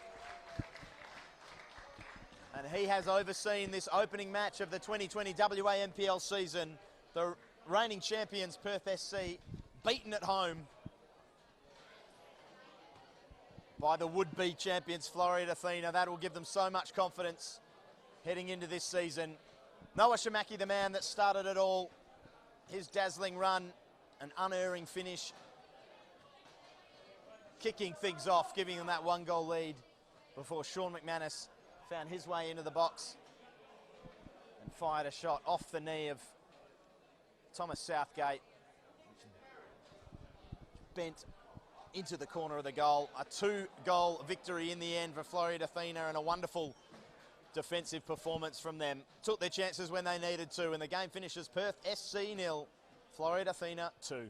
And he has overseen this opening match of the 2020 WA NPL season. The reigning champions, Perth SC, beaten at home by the would-be champions, Floreat Athena. That will give them so much confidence heading into this season. Noah Shamaki, the man that started it all. His dazzling run, an unerring finish. Kicking things off, giving them that 1-goal lead before Sean McManus found his way into the box and fired a shot off the knee of Thomas Southgate. Bent into the corner of the goal. A 2-goal victory in the end for Floreat Athena, and a wonderful defensive performance from them. Took their chances when they needed to, and the game finishes Perth SC 0, Floreat Athena 2.